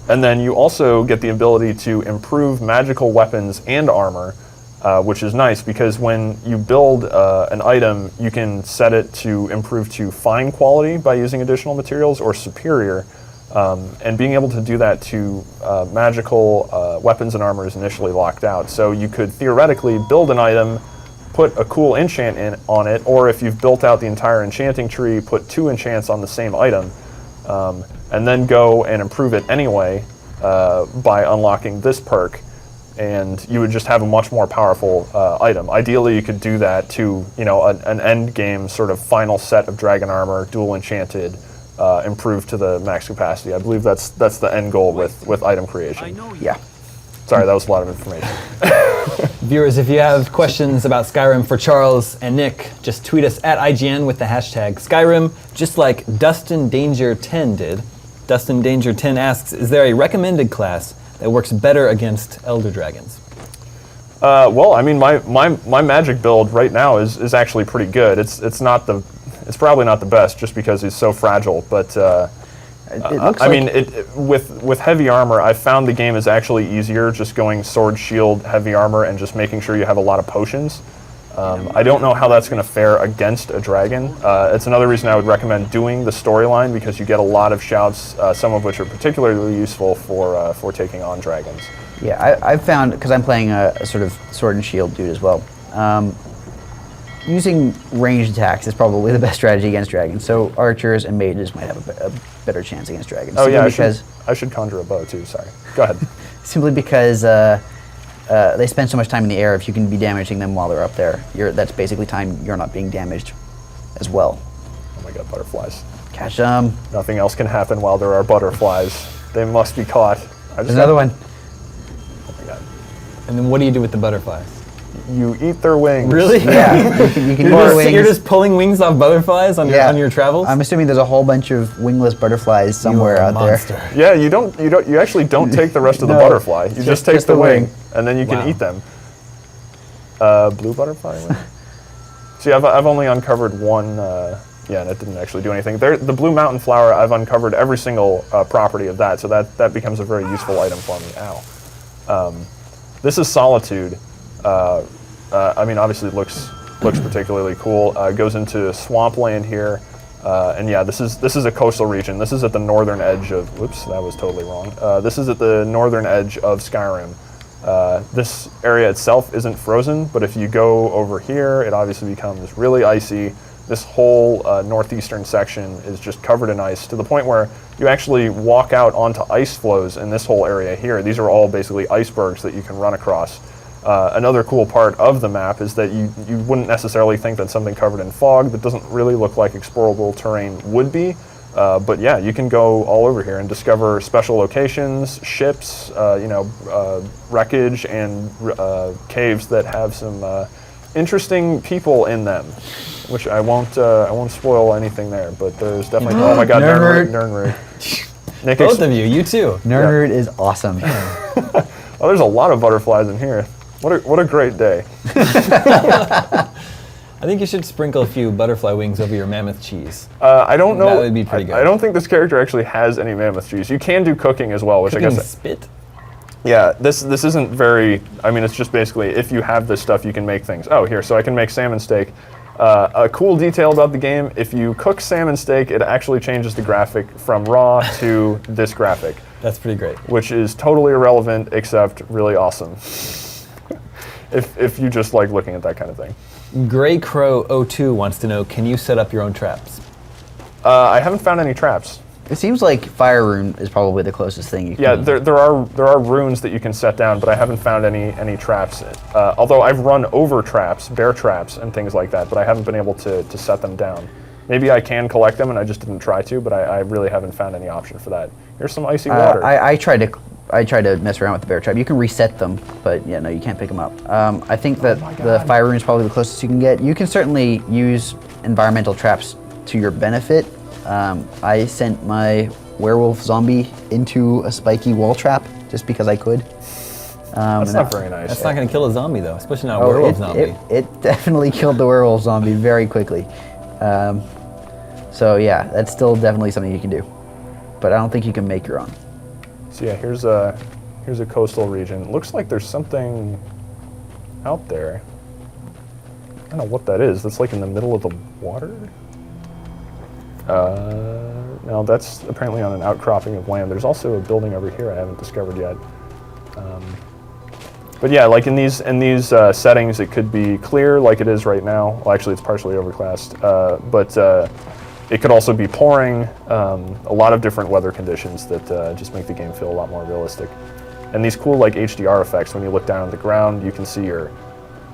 And then you also get the ability to improve magical weapons and armor, which is nice because when you build an item, you can set it to improve to fine quality by using additional materials, or superior. And being able to do that to magical weapons and armor is initially locked out. So you could theoretically build an item, put a cool enchant on it, or if you've built out the entire enchanting tree, put 2 enchants on the same item. And then go and improve it anyway by unlocking this perk, and you would just have a much more powerful item. Ideally, you could do that to an end game sort of final set of dragon armor, dual enchanted, improved to the max capacity. I believe that's the end goal with item creation. Yeah. Sorry, that was a lot of information. Viewers, if you have questions about Skyrim for Charles and Nick, just tweet us at IGN with the hashtag Skyrim, just like Dustin Danger 10 did. Dustin Danger 10 asks, is there a recommended class that works better against Elder Dragons? Well, I mean, my magic build right now is actually pretty good. It's probably not the best just because he's so fragile, but with heavy armor, I found the game is actually easier just going sword, shield, heavy armor, and just making sure you have a lot of potions. I don't know how that's going to fare against a dragon. It's another reason I would recommend doing the storyline, because you get a lot of shouts, some of which are particularly useful for taking on dragons. Yeah, I've found, because I'm playing a sort of sword and shield dude as well, Using ranged attacks is probably the best strategy against dragons. So archers and mages might have a better chance against dragons. Oh yeah, because I should conjure a bow too. Sorry. Go ahead. simply because they spend so much time in the air. If you can be damaging them while they're up there, that's basically time you're not being damaged as well. Oh my god, butterflies. Catch them. Nothing else can happen while there are butterflies. They must be caught. There's another one. Oh my god. And then what do you do with the butterflies? You eat their wings. Really? Yeah, you can eat wings. You're just pulling wings off butterflies on your travels? I'm assuming there's a whole bunch of wingless butterflies somewhere You are a out monster. there. Yeah, you actually don't take the rest of the No, butterfly. You just take the wing, and then you can Wow. eat them. Blue butterfly wing? See, I've only uncovered one, yeah, and it didn't actually do anything. The blue mountain flower, I've uncovered every single property of that, so that becomes a very useful item for me. Ow. This is Solitude. I mean, obviously it looks particularly cool. It goes into swampland here, and yeah, this is a coastal region. This is at the northern edge of. Whoops, that was totally wrong. This is at the northern edge of Skyrim. This area itself isn't frozen, but if you go over here, it obviously becomes really icy. This whole northeastern section is just covered in ice to the point where you actually walk out onto ice floes in this whole area here. These are all basically icebergs that you can run across. Another cool part of the map is that you wouldn't necessarily think that something covered in fog that doesn't really look like explorable terrain would be. But yeah, you can go all over here and discover special locations, ships, wreckage, and caves that have some interesting people in them. Which I won't spoil anything there, but there's definitely. Oh my god, Nernroot. Nick, Both of you, you too. Nernroot is awesome. Oh, there's a lot of butterflies in here. What a great day. I think you should sprinkle a few butterfly wings over your mammoth cheese. I don't know. That would be pretty good. I don't think this character actually has any mammoth cheese. You can do cooking as well, which I Cooking guess. spit? Yeah, this isn't very. I mean, it's just basically if you have this stuff, you can make things. Oh, here, so I can make salmon steak. A cool detail about the game: if you cook salmon steak, it actually changes the graphic from raw to this graphic. That's pretty great. Which is totally irrelevant, except really awesome. if you just like looking at that kind of thing. Grey Crow 02 wants to know, can you set up your own traps? I haven't found any traps. It seems like Fire Rune is probably the closest thing you can. Yeah, there are runes that you can set down, but I haven't found any traps. Although I've run over traps, bear traps, and things like that, but I haven't been able to set them down. Maybe I can collect them, and I just didn't try to, but I really haven't found any option for that. Here's some icy water. I tried to mess around with the bear trap. You can reset them, but yeah, no, you can't pick them up. I think that the Fire Rune is probably the closest you can get. You can certainly use environmental traps to your benefit. I sent my werewolf zombie into a spiky wall trap just because I could. That's not very nice. That's not going to kill a zombie, though, especially not a werewolf zombie. It definitely killed the werewolf zombie very quickly. So yeah, that's still definitely something you can do. But I don't think you can make your own. So yeah, here's a coastal region. It looks like there's something out there. I don't know what that is. That's like in the middle of the water? No, that's apparently on an outcropping of land. There's also a building over here I haven't discovered yet. But yeah, like in these settings, it could be clear like it is right now. Well, actually, it's partially overcast. But it could also be pouring. A lot of different weather conditions that just make the game feel a lot more realistic. And these cool like HDR effects, when you look down at the ground, you can see your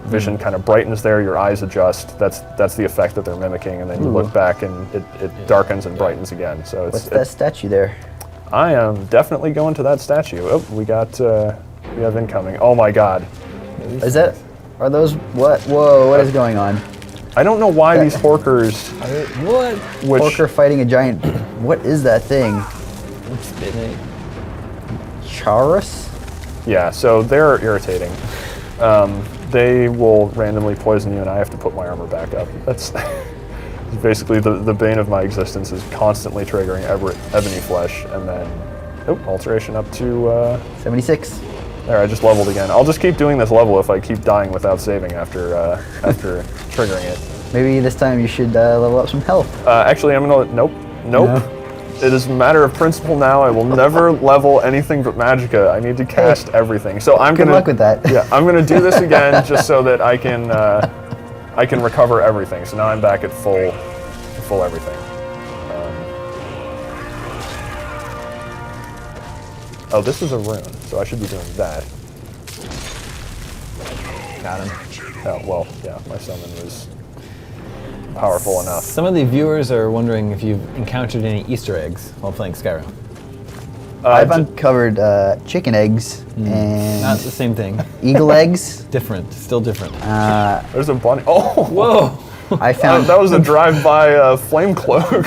vision kind of brightens there, your eyes adjust. That's the effect that they're mimicking, and then you look back and it darkens and brightens again. So What's that statue there? I am definitely going to that statue. Oh, we have incoming. Oh my god. Are those, what? Whoa, what is going on? I don't know why these horkers, What? Porker fighting a giant, what is that thing? Spitting. Charus? yeah, so they're irritating. They will randomly poison you and I have to put my armor back up. That's basically the bane of my existence is constantly triggering ebony flesh, and then, alteration up to, 76. there, I just leveled again. I'll just keep doing this level if I keep dying without saving after triggering it. Maybe this time you should level up some health. Actually, I'm gonna, nope. No. It is a matter of principle now. I will never level anything but magicka. I need to cast everything. So I'm Good gonna. luck with that. Yeah, I'm gonna do this again just so that I can recover everything. So now I'm back at full everything. Oh, this is a rune, so I should be doing that. Got him. Oh, well, yeah, my summon was powerful enough. Some of the viewers are wondering if you've encountered any Easter eggs while playing Skyrim. I've uncovered chicken eggs and Not the same thing. eagle eggs. Different. Still different. There's a bunny. Oh, Whoa! I found that was a drive-by flame cloak.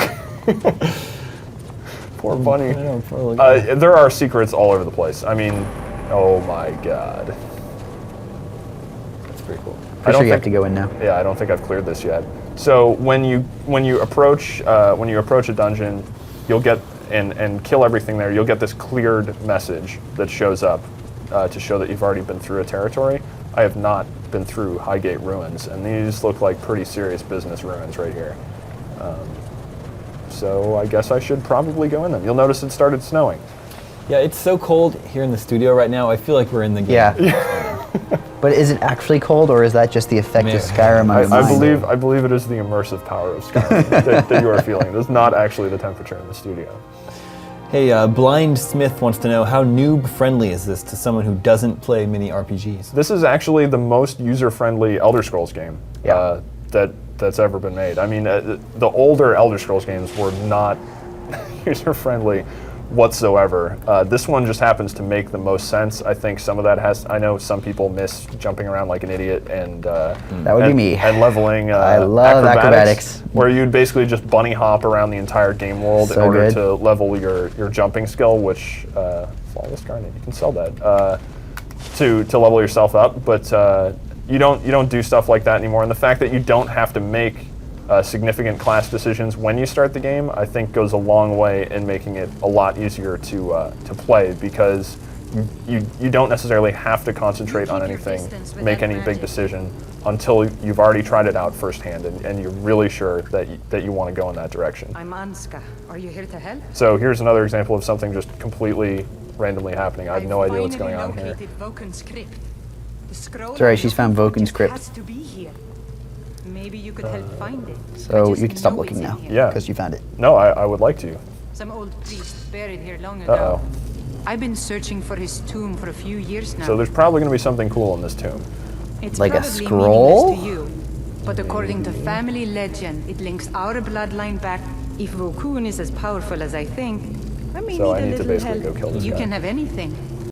Poor bunny. I know, poor little guy. There are secrets all over the place. I mean, oh my god. That's pretty cool. Pretty sure you have to go in now. Yeah, I don't think I've cleared this yet. So when you approach a dungeon, you'll get and kill everything there. You'll get this cleared message that shows up to show that you've already been through a territory. I have not been through Highgate Ruins, and these look like pretty serious business ruins right here. So I guess I should probably go in them. You'll notice it started snowing. Yeah, it's so cold here in the studio right now. I feel like we're in the game. Yeah. But is it actually cold, or is that just the effect of Skyrim on your mind? I believe it is the immersive power of Skyrim that you are feeling. It is not actually the temperature in the studio. Hey, Blind Smith wants to know, how noob-friendly is this to someone who doesn't play mini RPGs? This is actually the most user-friendly Elder Scrolls game that's ever been made. I mean, the older Elder Scrolls games were not user-friendly whatsoever. This one just happens to make the most sense. I think some of that I know some people miss jumping around like an idiot and that would be me. And leveling I love acrobatics. Where you'd basically just bunny hop around the entire game world in order to level your jumping skill, which flawless garnet, you can sell that to level yourself up, but you don't do stuff like that anymore. And the fact that you don't have to make significant class decisions when you start the game, I think goes a long way in making it a lot easier to play, because you don't necessarily have to concentrate on anything, make any big decision until you've already tried it out firsthand and you're really sure that you want to go in that direction. I'm Anska. Are you here to help? So here's another example of something just completely randomly happening. I have no idea what's going on here. Sorry, she's found Voken's crypt. Has to be here. Maybe you could help find it. So you can stop looking now. Yeah. Because you found it. No, I would like to. Some old priest buried here long ago. Uh-oh. I've been searching for his tomb for a few years now. So there's probably going to be something cool in this tomb. It's like a probably scroll? meaningless to you, but according to family legend, it links our bloodline back. If Vokun is as powerful as I think, I may So need I a need to little basically help. go kill this You guy. can have anything.